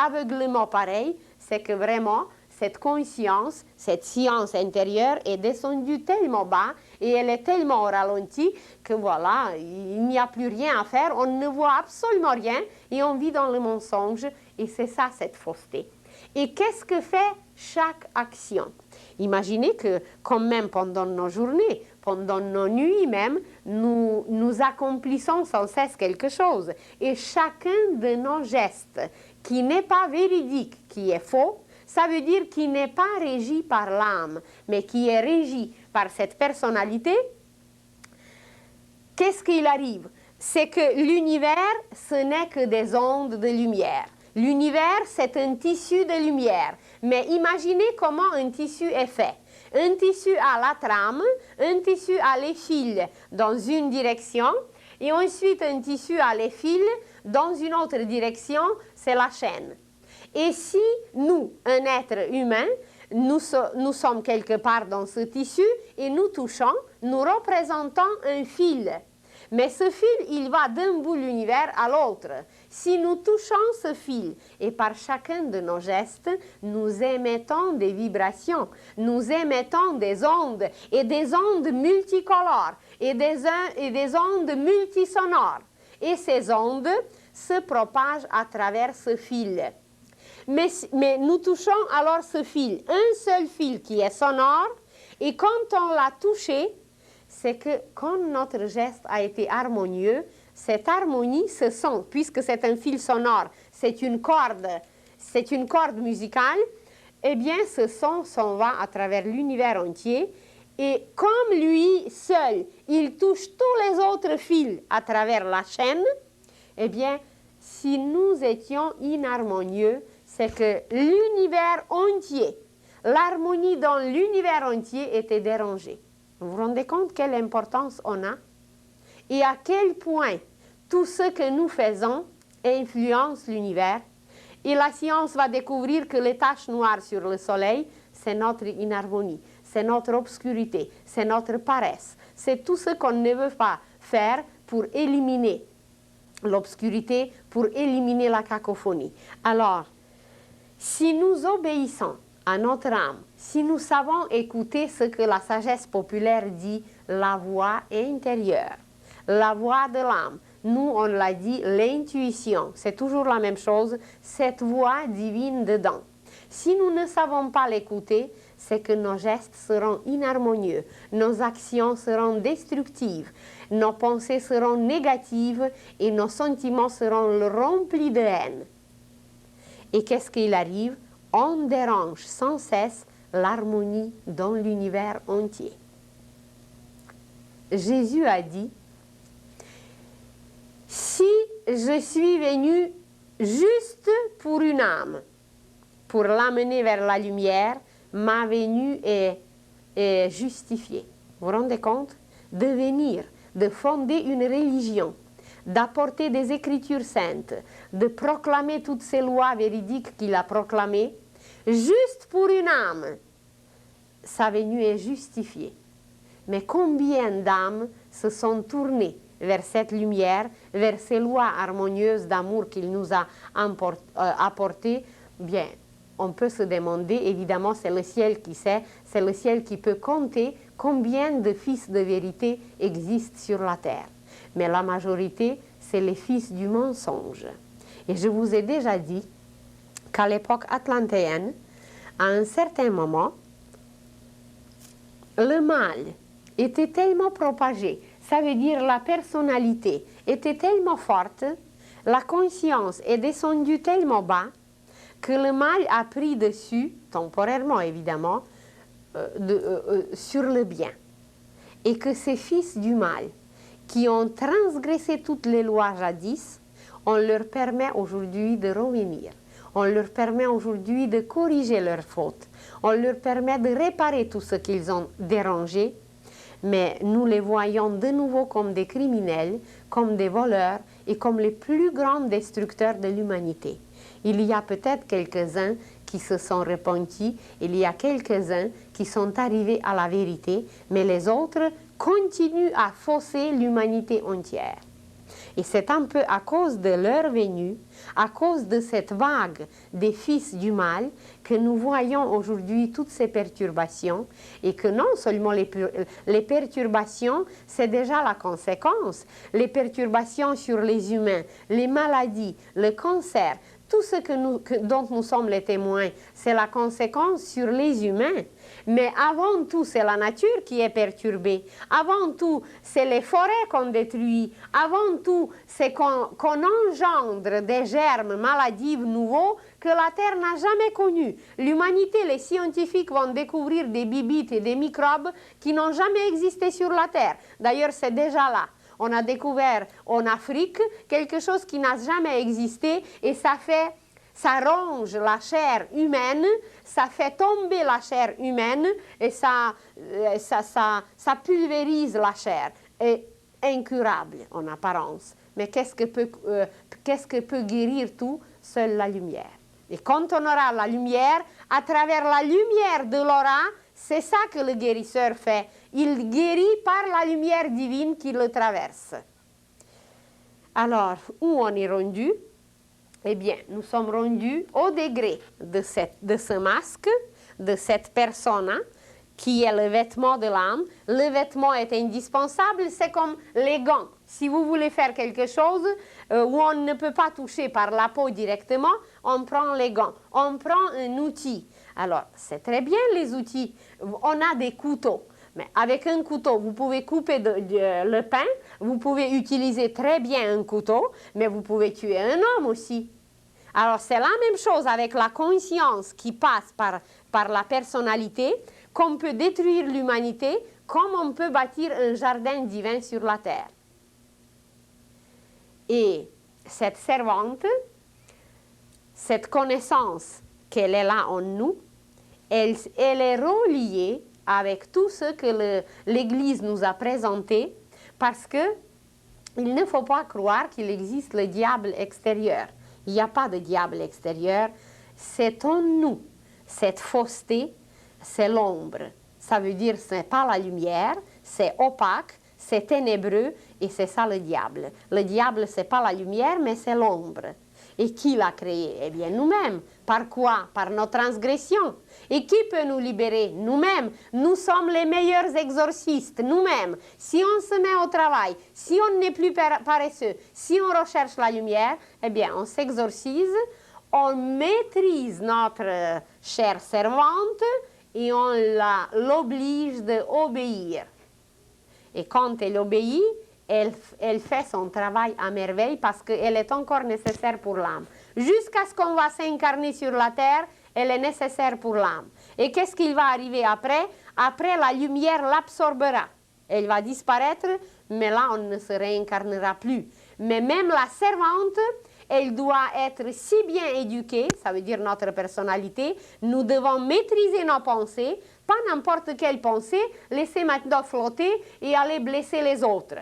aveuglement pareil, c'est que vraiment, cette conscience, cette science intérieure est descendue tellement bas et elle est tellement au ralenti que voilà, il n'y a plus rien à faire, on ne voit absolument rien et on vit dans le mensonge et c'est ça cette fausseté. Et qu'est-ce que fait chaque action? Imaginez que quand même pendant nos journées, pendant nos nuits même, nous accomplissons sans cesse quelque chose et chacun de nos gestes qui n'est pas véridique, qui est faux, ça veut dire qu'il n'est pas régi par l'âme, mais qui est régi par cette personnalité. Qu'est-ce qu'il arrive? C'est que l'univers, ce n'est que des ondes de lumière. L'univers, c'est un tissu de lumière. Mais imaginez comment un tissu est fait. Un tissu a la trame, un tissu a les fils dans une direction, et ensuite un tissu a les fils dans une autre direction, c'est la chaîne. Et si nous, un être humain, nous sommes quelque part dans ce tissu et nous touchons, nous représentons un fil. Mais ce fil, il va d'un bout de l'univers à l'autre. Si nous touchons ce fil et par chacun de nos gestes, nous émettons des vibrations, nous émettons des ondes et des ondes multicolores et des ondes multisonores. Et ces ondes se propagent à travers ce fil. Mais nous touchons alors ce fil, un seul fil qui est sonore, et quand on l'a touché, c'est que quand notre geste a été harmonieux, cette harmonie, ce son, puisque c'est un fil sonore, c'est une corde musicale, eh bien ce son s'en va à travers l'univers entier, et comme lui seul, il touche tous les autres fils à travers la chaîne, eh bien, si nous étions inharmonieux, c'est que l'univers entier, l'harmonie dans l'univers entier était dérangée. Vous vous rendez compte quelle importance on a? Et à quel point tout ce que nous faisons influence l'univers. Et la science va découvrir que les taches noires sur le soleil, c'est notre inharmonie, c'est notre obscurité, c'est notre paresse. C'est tout ce qu'on ne veut pas faire pour éliminer l'obscurité, pour éliminer la cacophonie. Alors, si nous obéissons à notre âme, si nous savons écouter ce que la sagesse populaire dit, la voix intérieure, la voix de l'âme, nous on l'a dit, l'intuition, c'est toujours la même chose, cette voix divine dedans. Si nous ne savons pas l'écouter, c'est que nos gestes seront inharmonieux, nos actions seront destructives, nos pensées seront négatives et nos sentiments seront remplis de haine. Et qu'est-ce qu'il arrive? On dérange sans cesse l'harmonie dans l'univers entier. Jésus a dit, si je suis venu juste pour une âme, pour l'amener vers la lumière, ma venue est justifiée. Vous vous rendez compte? De venir, de fonder une religion, d'apporter des écritures saintes, de proclamer toutes ces lois véridiques qu'il a proclamées, juste pour une âme, sa venue est justifiée. Mais combien d'âmes se sont tournées vers cette lumière, vers ces lois harmonieuses d'amour qu'il nous a apportées? Bien, on peut se demander, évidemment, c'est le ciel qui sait, c'est le ciel qui peut compter combien de fils de vérité existent sur la terre. Mais la majorité, c'est les fils du mensonge. Et je vous ai déjà dit qu'à l'époque atlantéenne, à un certain moment, le mal était tellement propagé, ça veut dire la personnalité était tellement forte, la conscience est descendue tellement bas, que le mal a pris dessus, temporairement évidemment, sur le bien. Et que ces fils du mal, qui ont transgressé toutes les lois jadis, on leur permet aujourd'hui de revenir. On leur permet aujourd'hui de corriger leurs fautes. On leur permet de réparer tout ce qu'ils ont dérangé. Mais nous les voyons de nouveau comme des criminels, comme des voleurs et comme les plus grands destructeurs de l'humanité. Il y a peut-être quelques-uns qui se sont repentis, il y a quelques-uns qui sont arrivés à la vérité, mais les autres continuent à fausser l'humanité entière. Et c'est un peu à cause de leur venue, à cause de cette vague des fils du mal, que nous voyons aujourd'hui toutes ces perturbations, et que non seulement les perturbations, c'est déjà la conséquence. Les perturbations sur les humains, les maladies, le cancer, tout ce dont nous sommes les témoins, c'est la conséquence sur les humains. Mais avant tout, c'est la nature qui est perturbée. Avant tout, c'est les forêts qu'on détruit. Avant tout, c'est qu'on engendre des germes maladifs nouveaux que la Terre n'a jamais connus. L'humanité, les scientifiques vont découvrir des bibites et des microbes qui n'ont jamais existé sur la Terre. D'ailleurs, c'est déjà là. On a découvert en Afrique quelque chose qui n'a jamais existé et ça ronge la chair humaine, ça fait tomber la chair humaine et ça pulvérise la chair. Et incurable en apparence. Mais qu'est-ce que peut guérir tout? Seule la lumière. Et quand on aura la lumière, à travers la lumière de l'aura, c'est ça que le guérisseur fait. Il guérit par la lumière divine qui le traverse. Alors, où on est rendu? Eh bien, nous sommes rendus au degré de ce masque, de cette persona, qui est le vêtement de l'âme. Le vêtement est indispensable, c'est comme les gants Si vous voulez faire quelque chose où on ne peut pas toucher par la peau directement, on prend les gants, on prend un outil. Alors, c'est très bien les outils. On a des couteaux. Mais avec un couteau, vous pouvez couper le pain, vous pouvez utiliser très bien un couteau, mais vous pouvez tuer un homme aussi. Alors, c'est la même chose avec la conscience qui passe par la personnalité, qu'on peut détruire l'humanité, comme on peut bâtir un jardin divin sur la terre. Et cette servante, cette connaissance qu'elle est là en nous, elle est reliée avec tout ce que l'Église nous a présenté, parce que il ne faut pas croire qu'il existe le diable extérieur. Il n'y a pas de diable extérieur, c'est en nous. Cette fausseté, c'est l'ombre. Ça veut dire ce n'est pas la lumière, c'est opaque, c'est ténébreux et c'est ça le diable. Le diable, ce n'est pas la lumière, mais c'est l'ombre. Et qui l'a créé? Eh bien, nous-mêmes. Par quoi? Par nos transgressions. Et qui peut nous libérer? Nous-mêmes. Nous sommes les meilleurs exorcistes, nous-mêmes. Si on se met au travail, si on n'est plus paresseux, si on recherche la lumière, eh bien, on s'exorcise, on maîtrise notre chère servante et on l'oblige d'obéir. Et quand elle obéit, elle fait son travail à merveille parce qu'elle est encore nécessaire pour l'âme. Jusqu'à ce qu'on va s'incarner sur la terre, elle est nécessaire pour l'âme. Et qu'est-ce qu'il va arriver après? Après, la lumière l'absorbera. Elle va disparaître, mais là, on ne se réincarnera plus. Mais même la servante, elle doit être si bien éduquée, ça veut dire notre personnalité, nous devons maîtriser nos pensées, pas n'importe quelle pensée, laisser maintenant flotter et aller blesser les autres.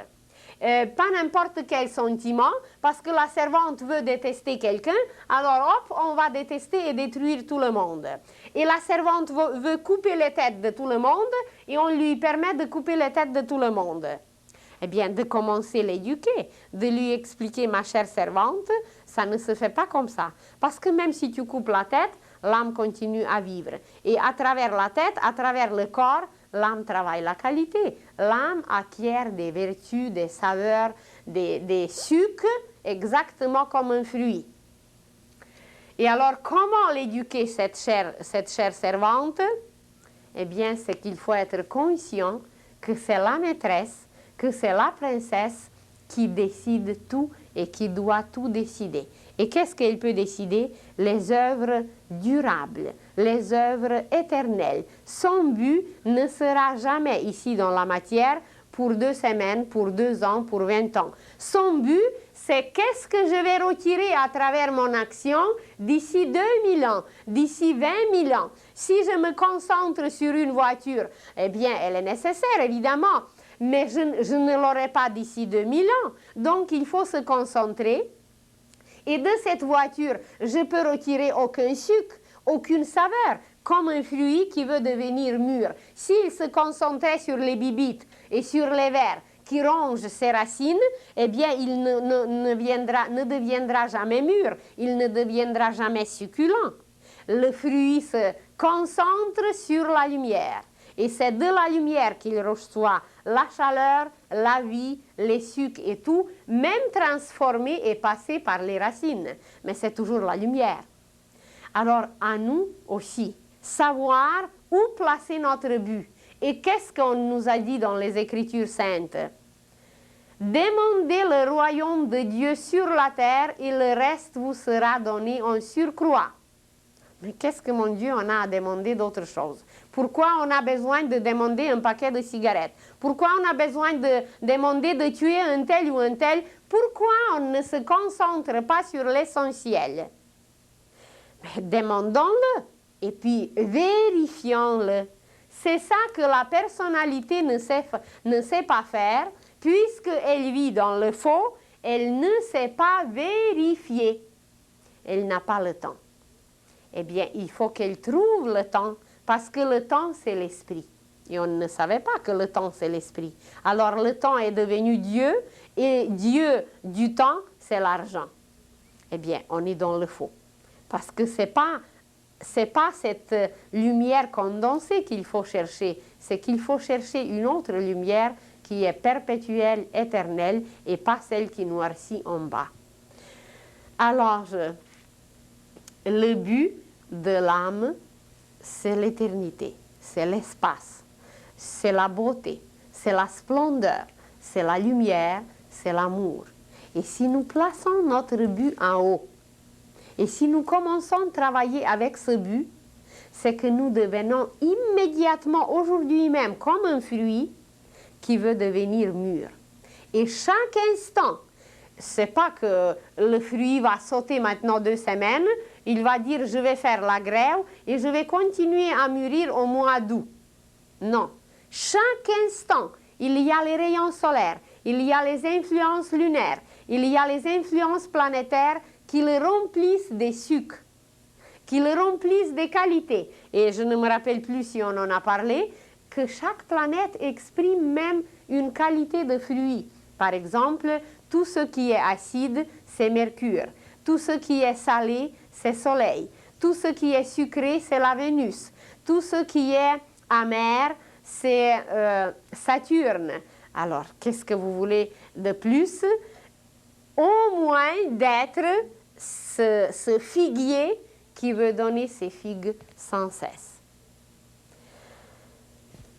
Pas n'importe quel sentiment, parce que la servante veut détester quelqu'un, alors hop, on va détester et détruire tout le monde. Et la servante veut couper les têtes de tout le monde, et on lui permet de couper les têtes de tout le monde. Eh bien, de commencer à l'éduquer, de lui expliquer, ma chère servante, ça ne se fait pas comme ça. Parce que même si tu coupes la tête, l'âme continue à vivre. Et à travers la tête, à travers le corps, l'âme travaille la qualité. L'âme acquiert des vertus, des saveurs, des sucres, exactement comme un fruit. Et alors, comment l'éduquer, cette chère servante? Eh bien, c'est qu'il faut être conscient que c'est la maîtresse, que c'est la princesse qui décide tout et qui doit tout décider. Et qu'est-ce qu'elle peut décider? Les œuvres durables, les œuvres éternelles. Son but ne sera jamais ici dans la matière pour 2 semaines, pour 2 ans, pour 20 ans. Son but, c'est qu'est-ce que je vais retirer à travers mon action d'ici 2000 ans, d'ici 20 000 ans. Si je me concentre sur une voiture, eh bien, elle est nécessaire, évidemment, mais je ne l'aurai pas d'ici 2000 ans. Donc, il faut se concentrer. Et de cette voiture, je peux retirer aucun sucre, aucune saveur, comme un fruit qui veut devenir mûr. S'il se concentrait sur les bibites et sur les vers qui rongent ses racines, eh bien, il ne deviendra jamais mûr, il ne deviendra jamais succulent. Le fruit se concentre sur la lumière. Et c'est de la lumière qu'il reçoit la chaleur, la vie, les sucres et tout, même transformé et passé par les racines. Mais c'est toujours la lumière. Alors, à nous aussi, savoir où placer notre but. Et qu'est-ce qu'on nous a dit dans les Écritures saintes? Demandez le royaume de Dieu sur la terre et le reste vous sera donné en surcroît. Mais qu'est-ce que mon Dieu on a à demander d'autre chose? Pourquoi on a besoin de demander un paquet de cigarettes? Pourquoi on a besoin de demander de tuer un tel ou un tel? Pourquoi on ne se concentre pas sur l'essentiel? Demandons-le et puis vérifions-le. C'est ça que la personnalité ne sait pas faire, puisqu'elle vit dans le faux, elle ne sait pas vérifier. Elle n'a pas le temps. Eh bien, il faut qu'elle trouve le temps, parce que le temps, c'est l'esprit. Et on ne savait pas que le temps, c'est l'esprit. Alors, le temps est devenu Dieu, et Dieu du temps, c'est l'argent. Eh bien, on est dans le faux. Parce que c'est pas cette lumière condensée qu'il faut chercher, c'est qu'il faut chercher une autre lumière qui est perpétuelle, éternelle, et pas celle qui noircit en bas. Alors, le but de l'âme, c'est l'éternité, c'est l'espace, c'est la beauté, c'est la splendeur, c'est la lumière, c'est l'amour. Et si nous plaçons notre but en haut, et si nous commençons à travailler avec ce but, c'est que nous devenons immédiatement, aujourd'hui même, comme un fruit qui veut devenir mûr. Et chaque instant, c'est pas que le fruit va sauter maintenant 2 semaines, il va dire je vais faire la grève et je vais continuer à mûrir au mois d'août. Non. Chaque instant, il y a les rayons solaires, il y a les influences lunaires, il y a les influences planétaires qui le remplissent des sucres, qui le remplissent des qualités. Et je ne me rappelle plus si on en a parlé, que chaque planète exprime même une qualité de fruit. Par exemple, tout ce qui est acide, c'est Mercure. Tout ce qui est salé, c'est Soleil. Tout ce qui est sucré, c'est la Vénus. Tout ce qui est amer, c'est Saturne. Alors, qu'est-ce que vous voulez de plus? Au moins d'être ce figuier qui veut donner ses figues sans cesse.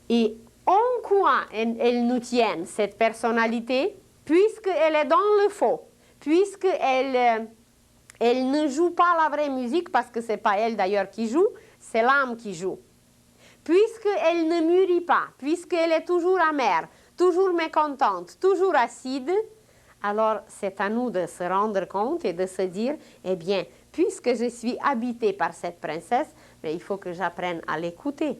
Et en quoi elle nous tient, cette personnalité? Puisqu'elle est dans le faux, puisqu'elle elle ne joue pas la vraie musique, parce que ce n'est pas elle d'ailleurs qui joue, c'est l'âme qui joue. Puisqu'elle ne mûrit pas, puisqu'elle est toujours amère, toujours mécontente, toujours acide, alors c'est à nous de se rendre compte et de se dire, eh bien, puisque je suis habitée par cette princesse, mais il faut que j'apprenne à l'écouter.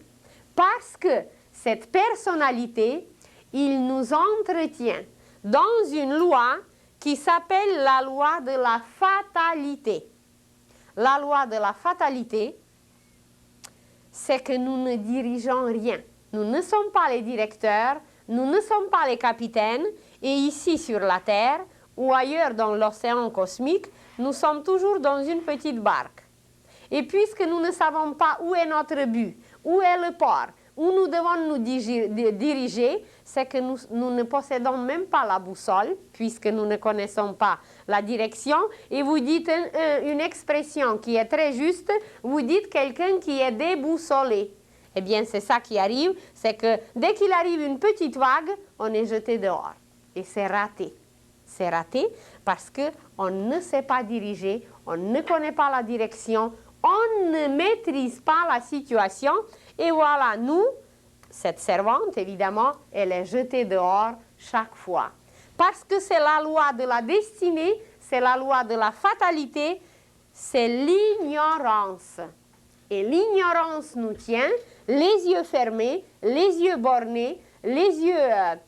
Parce que cette personnalité, il nous entretient dans une loi qui s'appelle la loi de la fatalité. La loi de la fatalité, c'est que nous ne dirigeons rien. Nous ne sommes pas les directeurs, nous ne sommes pas les capitaines, et ici sur la Terre, ou ailleurs dans l'océan cosmique, nous sommes toujours dans une petite barque. Et puisque nous ne savons pas où est notre but, où est le port, où nous devons nous diriger, c'est que nous ne possédons même pas la boussole, puisque nous ne connaissons pas la direction. Et vous dites une expression qui est très juste, vous dites quelqu'un qui est déboussolé. Eh bien, c'est ça qui arrive, c'est que dès qu'il arrive une petite vague, on est jeté dehors. Et c'est raté. C'est raté parce qu'on ne sait pas diriger, on ne connaît pas la direction, on ne maîtrise pas la situation. Et voilà, nous, cette servante, évidemment, elle est jetée dehors chaque fois. Parce que c'est la loi de la destinée, c'est la loi de la fatalité, c'est l'ignorance. Et l'ignorance nous tient, les yeux fermés, les yeux bornés, les yeux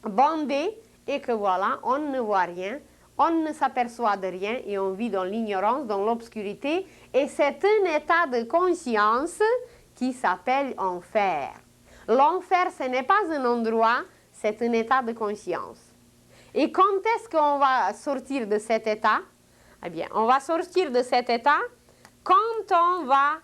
bandés, et que voilà, on ne voit rien, on ne s'aperçoit de rien, et on vit dans l'ignorance, dans l'obscurité, et c'est un état de conscience qui s'appelle enfer. L'enfer, ce n'est pas un endroit, c'est un état de conscience. Et quand est-ce qu'on va sortir de cet état? Eh bien, on va sortir de cet état quand on va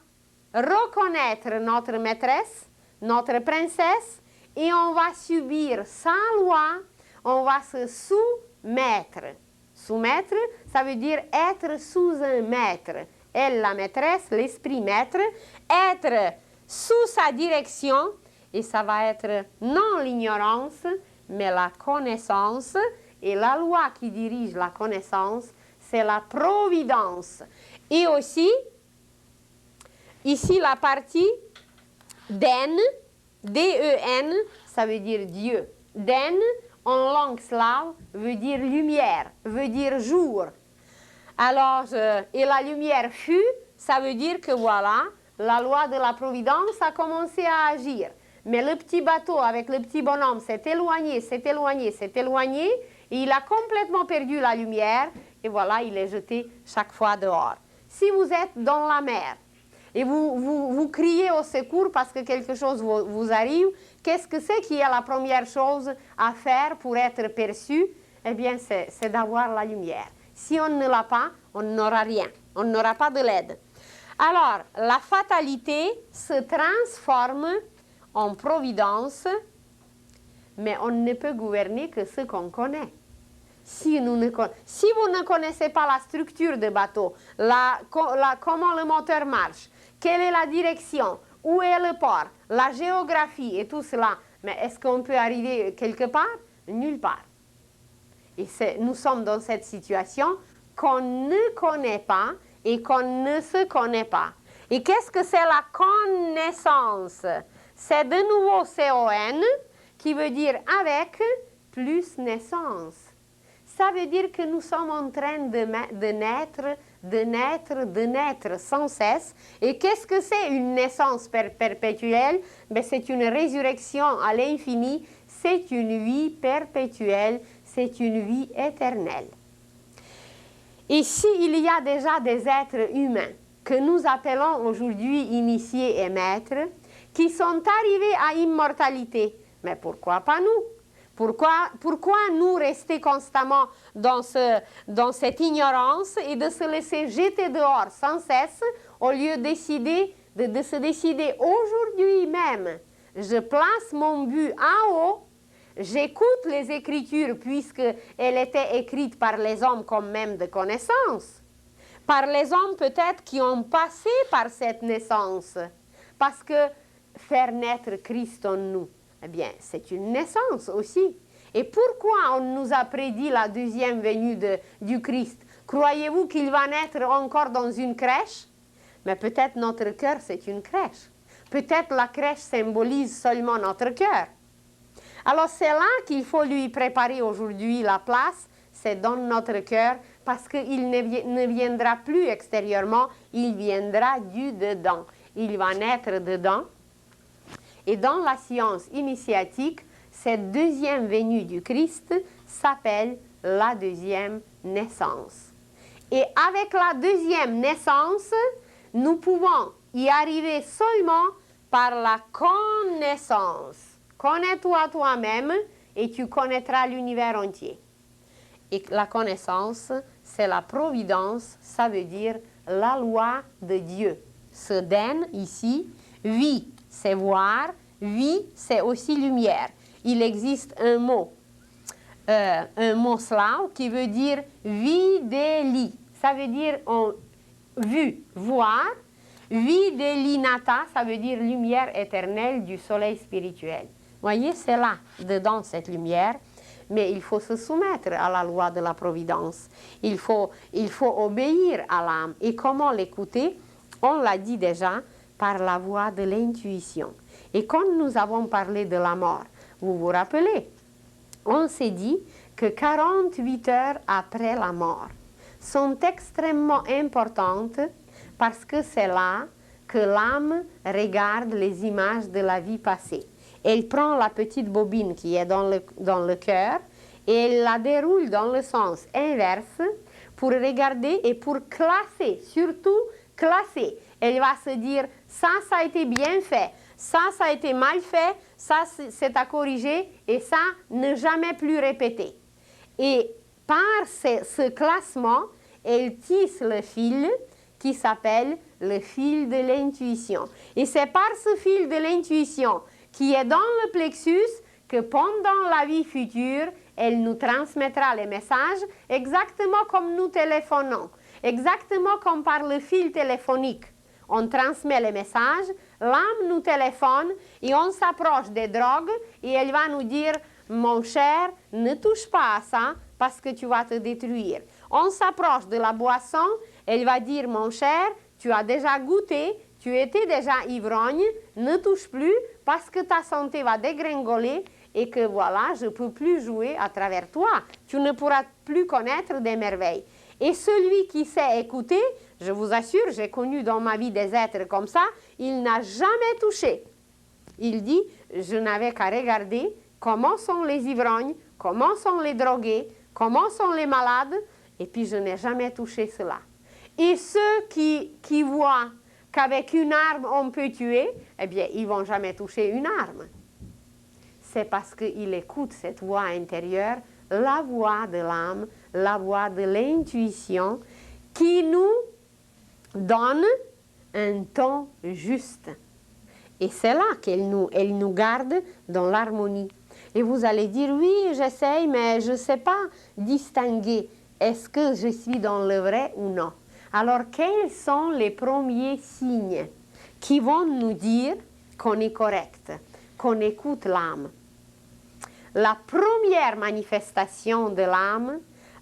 reconnaître notre maîtresse, notre princesse, et on va subir sa loi, on va se soumettre. Soumettre, ça veut dire être sous un maître. Elle, la maîtresse, l'esprit maître, être sous sa direction, et ça va être non l'ignorance, mais la connaissance. Et la loi qui dirige la connaissance, c'est la providence. Et aussi, ici la partie den, D-E-N, ça veut dire Dieu. Den, en langue slave, veut dire lumière, veut dire jour. Alors, et la lumière fut, ça veut dire que voilà, la loi de la providence a commencé à agir. Mais le petit bateau avec le petit bonhomme s'est éloigné, s'est éloigné, s'est éloigné, et il a complètement perdu la lumière, et voilà, il est jeté chaque fois dehors. Si vous êtes dans la mer, et vous criez au secours parce que quelque chose vous arrive, qu'est-ce que c'est qui est la première chose à faire pour être perçu? Eh bien, c'est d'avoir la lumière. Si on ne l'a pas, on n'aura rien, on n'aura pas de l'aide. Alors, la fatalité se transforme en providence mais on ne peut gouverner que ce qu'on connaît. Si vous ne connaissez pas la structure de bateau, comment le moteur marche, quelle est la direction, où est le port, la géographie et tout cela, mais est-ce qu'on peut arriver quelque part? Nulle part. Et nous sommes dans cette situation qu'on ne connaît pas et qu'on ne se connaît pas. Et qu'est-ce que c'est la connaissance? C'est de nouveau CON qui veut dire avec plus naissance. Ça veut dire que nous sommes en train de naître sans cesse. Et qu'est-ce que c'est une naissance perpétuelle? Ben, c'est une résurrection à l'infini, c'est une vie perpétuelle, c'est une vie éternelle. Et s'il y a déjà des êtres humains que nous appelons aujourd'hui initiés et maîtres, qui sont arrivés à immortalité, mais pourquoi pas nous? Pourquoi nous rester constamment dans cette ignorance et de se laisser jeter dehors sans cesse au lieu de se décider aujourd'hui même, je place mon but en haut, j'écoute les Écritures puisqu'elles étaient écrites par les hommes comme même de connaissance, par les hommes peut-être qui ont passé par cette naissance, parce que faire naître Christ en nous, eh bien, c'est une naissance aussi. Et pourquoi on nous a prédit la deuxième venue du Christ? Croyez-vous qu'il va naître encore dans une crèche? Mais peut-être notre cœur, c'est une crèche. Peut-être la crèche symbolise seulement notre cœur. Alors c'est là qu'il faut lui préparer aujourd'hui la place, c'est dans notre cœur, parce qu'il ne viendra plus extérieurement, il viendra du dedans. Il va naître dedans. Et dans la science initiatique, cette deuxième venue du Christ s'appelle la deuxième naissance. Et avec la deuxième naissance, nous pouvons y arriver seulement par la connaissance. Connais-toi toi-même et tu connaîtras l'univers entier. Et la connaissance, c'est la providence, ça veut dire la loi de Dieu. Se donne ici, vie, c'est voir, vie, c'est aussi lumière. Il existe un mot slave qui veut dire videli. Ça veut dire vu, voir. Videlinata, ça veut dire lumière éternelle du soleil spirituel. Voyez, c'est là, dedans cette lumière. Mais il faut se soumettre à la loi de la providence. Il faut obéir à l'âme. Et comment l'écouter? On l'a dit déjà, par la voie de l'intuition. Et quand nous avons parlé de la mort, vous vous rappelez, on s'est dit que 48 heures après la mort sont extrêmement importantes parce que c'est là que l'âme regarde les images de la vie passée. Elle prend la petite bobine qui est dans le cœur et elle la déroule dans le sens inverse pour regarder et pour classer, surtout classer. Elle va se dire, ça a été bien fait, ça a été mal fait, ça c'est à corriger et ça ne jamais plus répéter. Et par ce classement, elle tisse le fil qui s'appelle le fil de l'intuition. Et c'est par ce fil de l'intuition qui est dans le plexus que pendant la vie future, elle nous transmettra les messages exactement comme nous téléphonons, exactement comme par le fil téléphonique. On transmet les messages, l'âme nous téléphone et on s'approche des drogues et elle va nous dire « Mon cher, ne touche pas à ça parce que tu vas te détruire. » On s'approche de la boisson, elle va dire « Mon cher, tu as déjà goûté, tu étais déjà ivrogne, ne touche plus parce que ta santé va dégringoler et que voilà, je ne peux plus jouer à travers toi. Tu ne pourras plus connaître des merveilles. » Et celui qui sait écouter, je vous assure, j'ai connu dans ma vie des êtres comme ça, il n'a jamais touché. Il dit, je n'avais qu'à regarder comment sont les ivrognes, comment sont les drogués, comment sont les malades, et puis je n'ai jamais touché cela. Et ceux qui voient qu'avec une arme on peut tuer, eh bien, ils ne vont jamais toucher une arme. C'est parce qu'ils écoutent cette voix intérieure, la voix de l'âme, la voix de l'intuition, qui nous donne un ton juste. Et c'est là qu'elle nous garde dans l'harmonie. Et vous allez dire, oui, j'essaye, mais je ne sais pas distinguer, est-ce que je suis dans le vrai ou non. Alors, quels sont les premiers signes qui vont nous dire qu'on est correct, qu'on écoute l'âme? La première manifestation de l'âme,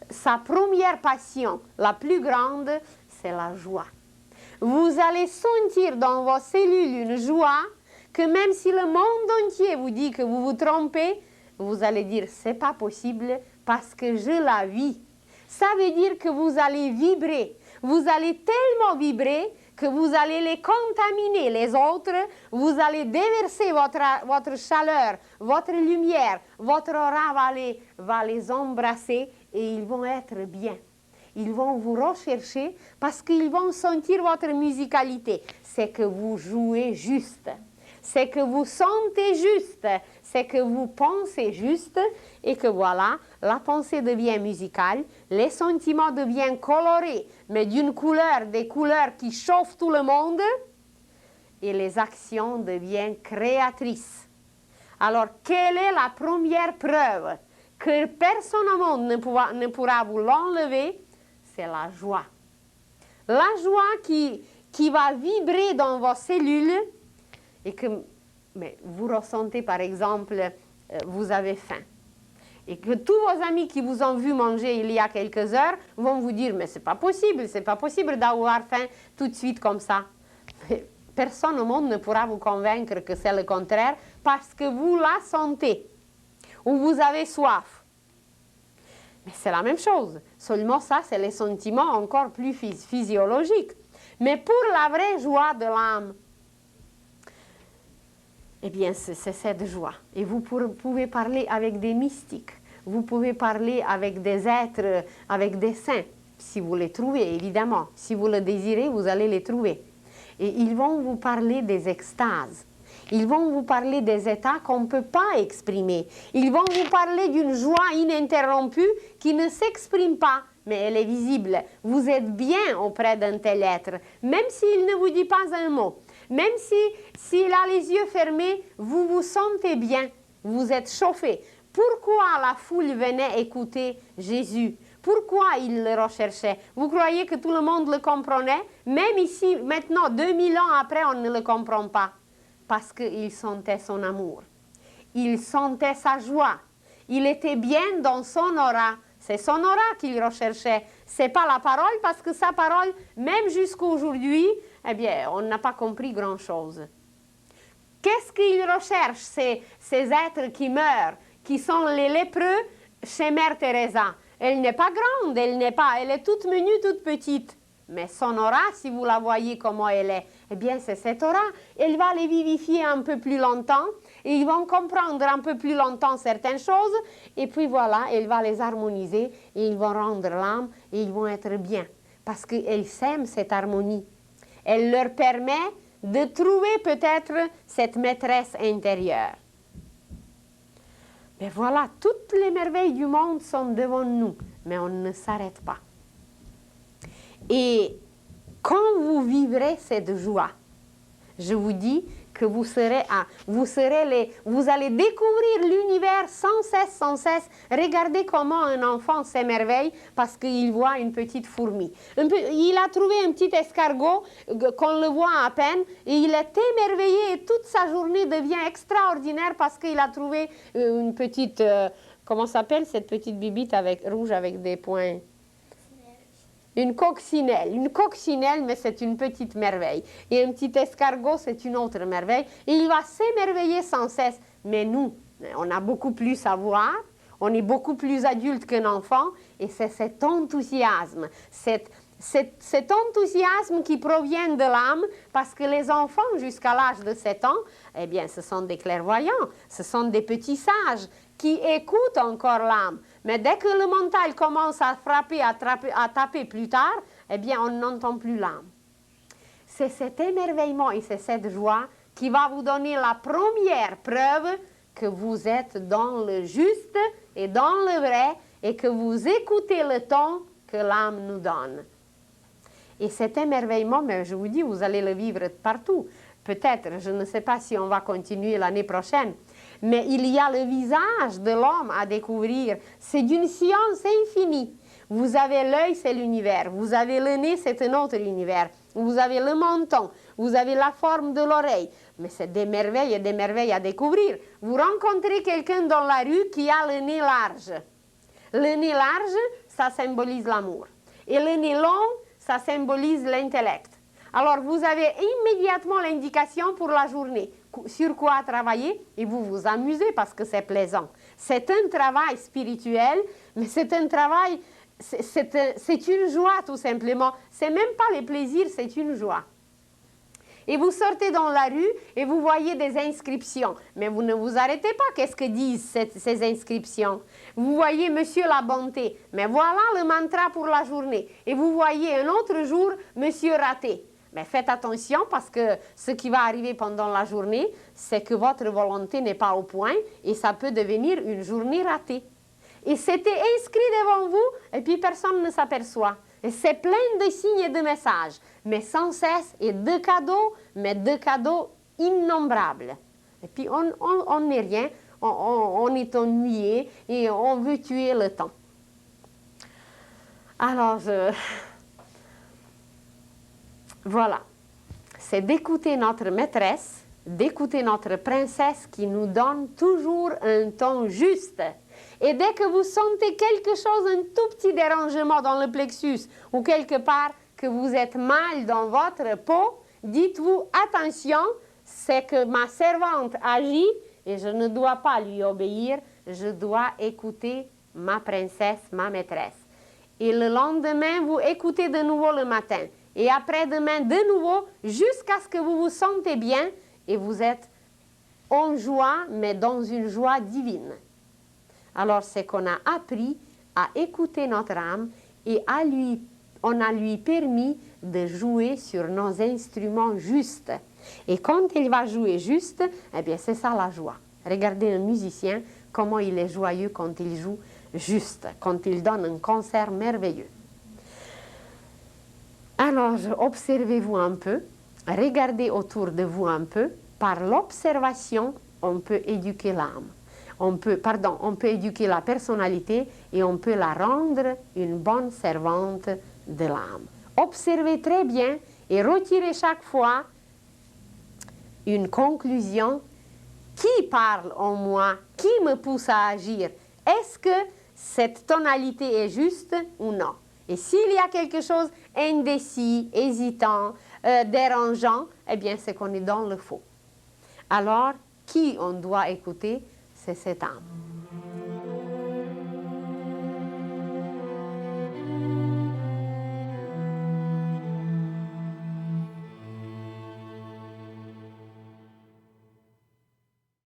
sa première passion, la plus grande, c'est la joie. Vous allez sentir dans vos cellules une joie que même si le monde entier vous dit que vous vous trompez, vous allez dire, c'est pas possible parce que je la vis. Ça veut dire que vous allez vibrer. Vous allez tellement vibrer que vous allez les contaminer, les autres. Vous allez déverser votre chaleur, votre lumière. Votre aura va les embrasser et ils vont être bien. Ils vont vous rechercher parce qu'ils vont sentir votre musicalité. C'est que vous jouez juste. C'est que vous sentez juste. C'est que vous pensez juste. Et que voilà, la pensée devient musicale. Les sentiments deviennent colorés, mais d'une couleur, des couleurs qui chauffent tout le monde. Et les actions deviennent créatrices. Alors, quelle est la première preuve que personne au monde ne pourra vous l'enlever? C'est la joie. La joie qui va vibrer dans vos cellules et que vous ressentez, par exemple, vous avez faim. Et que tous vos amis qui vous ont vu manger il y a quelques heures vont vous dire, mais c'est pas possible d'avoir faim tout de suite comme ça. Mais personne au monde ne pourra vous convaincre que c'est le contraire parce que vous la sentez ou vous avez soif. Mais c'est la même chose, seulement ça, c'est les sentiments encore plus physiologiques. Mais pour la vraie joie de l'âme, eh bien, c'est cette joie. Et vous pouvez parler avec des mystiques, vous pouvez parler avec des êtres, avec des saints, si vous les trouvez, évidemment. Si vous le désirez, vous allez les trouver. Et ils vont vous parler des extases. Ils vont vous parler des états qu'on ne peut pas exprimer. Ils vont vous parler d'une joie ininterrompue qui ne s'exprime pas, mais elle est visible. Vous êtes bien auprès d'un tel être, même s'il ne vous dit pas un mot. Même s'il a les yeux fermés, vous vous sentez bien. Vous êtes chauffé. Pourquoi la foule venait écouter Jésus? Pourquoi il le recherchait? Vous croyez que tout le monde le comprenait? Même ici, maintenant, 2000 ans après, on ne le comprend pas. Parce qu'il sentait son amour. Il sentait sa joie. Il était bien dans son aura. C'est son aura qu'il recherchait. Ce n'est pas la parole, parce que sa parole, même jusqu'à aujourd'hui, eh bien, on n'a pas compris grand-chose. Qu'est-ce qu'il recherche, ces êtres qui meurent, qui sont les lépreux chez Mère Teresa? Elle n'est pas grande, elle est toute menue, toute petite. Mais son aura, si vous la voyez comment elle est, eh bien, c'est cette aura. Elle va les vivifier un peu plus longtemps et ils vont comprendre un peu plus longtemps certaines choses. Et puis voilà, elle va les harmoniser et ils vont rendre l'âme et ils vont être bien. Parce qu'elle sème cette harmonie. Elle leur permet de trouver peut-être cette maîtresse intérieure. Mais voilà, toutes les merveilles du monde sont devant nous, mais on ne s'arrête pas. Et quand vous vivrez cette joie, je vous dis que vous allez découvrir l'univers sans cesse. Regardez comment un enfant s'émerveille parce qu'il voit une petite fourmi. Il a trouvé un petit escargot qu'on le voit à peine et il est émerveillé et toute sa journée devient extraordinaire parce qu'il a trouvé une petite, comment s'appelle cette petite bibite rouge avec des points? Une coccinelle, mais c'est une petite merveille. Et un petit escargot, c'est une autre merveille. Et il va s'émerveiller sans cesse. Mais nous, on a beaucoup plus à voir. On est beaucoup plus adulte qu'un enfant. Et c'est cet enthousiasme, cet enthousiasme qui provient de l'âme, parce que les enfants, jusqu'à l'âge de 7 ans, eh bien, ce sont des clairvoyants. Ce sont des petits sages qui écoutent encore l'âme. Mais dès que le mental commence à frapper, à taper plus tard, eh bien, on n'entend plus l'âme. C'est cet émerveillement et c'est cette joie qui va vous donner la première preuve que vous êtes dans le juste et dans le vrai et que vous écoutez le ton que l'âme nous donne. Et cet émerveillement, mais je vous dis, vous allez le vivre partout. Peut-être, je ne sais pas si on va continuer l'année prochaine, Mais il y a le visage de l'homme à découvrir. C'est d'une science infinie. Vous avez l'œil, c'est l'univers. Vous avez le nez, c'est un autre univers. Vous avez le menton. Vous avez la forme de l'oreille. Mais c'est des merveilles et des merveilles à découvrir. Vous rencontrez quelqu'un dans la rue qui a le nez large. Le nez large, ça symbolise l'amour. Et le nez long, ça symbolise l'intellect. Alors, vous avez immédiatement l'indication pour la journée, sur quoi travailler, et vous vous amusez parce que c'est plaisant. C'est un travail spirituel, mais c'est un travail, c'est une joie tout simplement. C'est même pas les plaisirs, c'est une joie. Et vous sortez dans la rue et vous voyez des inscriptions. Mais vous ne vous arrêtez pas. Qu'est-ce que disent ces inscriptions? Vous voyez Monsieur la bonté. Mais voilà le mantra pour la journée. Et vous voyez un autre jour Monsieur raté. Mais faites attention parce que ce qui va arriver pendant la journée, c'est que votre volonté n'est pas au point et ça peut devenir une journée ratée. Et c'était inscrit devant vous et puis personne ne s'aperçoit. Et c'est plein de signes et de messages, mais sans cesse, et de cadeaux, mais de cadeaux innombrables. Et puis on n'est rien, on est ennuyé et on veut tuer le temps. Alors, voilà, c'est d'écouter notre maîtresse, d'écouter notre princesse qui nous donne toujours un ton juste. Et dès que vous sentez quelque chose, un tout petit dérangement dans le plexus ou quelque part que vous êtes mal dans votre peau, dites-vous, attention, c'est que ma servante agit et je ne dois pas lui obéir, je dois écouter ma princesse, ma maîtresse. Et le lendemain, vous écoutez de nouveau le matin. Et après-demain, de nouveau, jusqu'à ce que vous vous sentez bien et vous êtes en joie, mais dans une joie divine. Alors, c'est qu'on a appris à écouter notre âme et on a lui permis de jouer sur nos instruments justes. Et quand il va jouer juste, eh bien, c'est ça la joie. Regardez un musicien, comment il est joyeux quand il joue juste, quand il donne un concert merveilleux. Alors, observez-vous un peu, regardez autour de vous un peu. Par l'observation, on peut éduquer l'âme. On peut éduquer la personnalité et on peut la rendre une bonne servante de l'âme. Observez très bien et retirez chaque fois une conclusion. Qui parle en moi? Qui me pousse à agir? Est-ce que cette tonalité est juste ou non? Et s'il y a quelque chose indécis, hésitant, dérangeant, eh bien c'est qu'on est dans le faux. Alors, qui on doit écouter? C'est cette âme.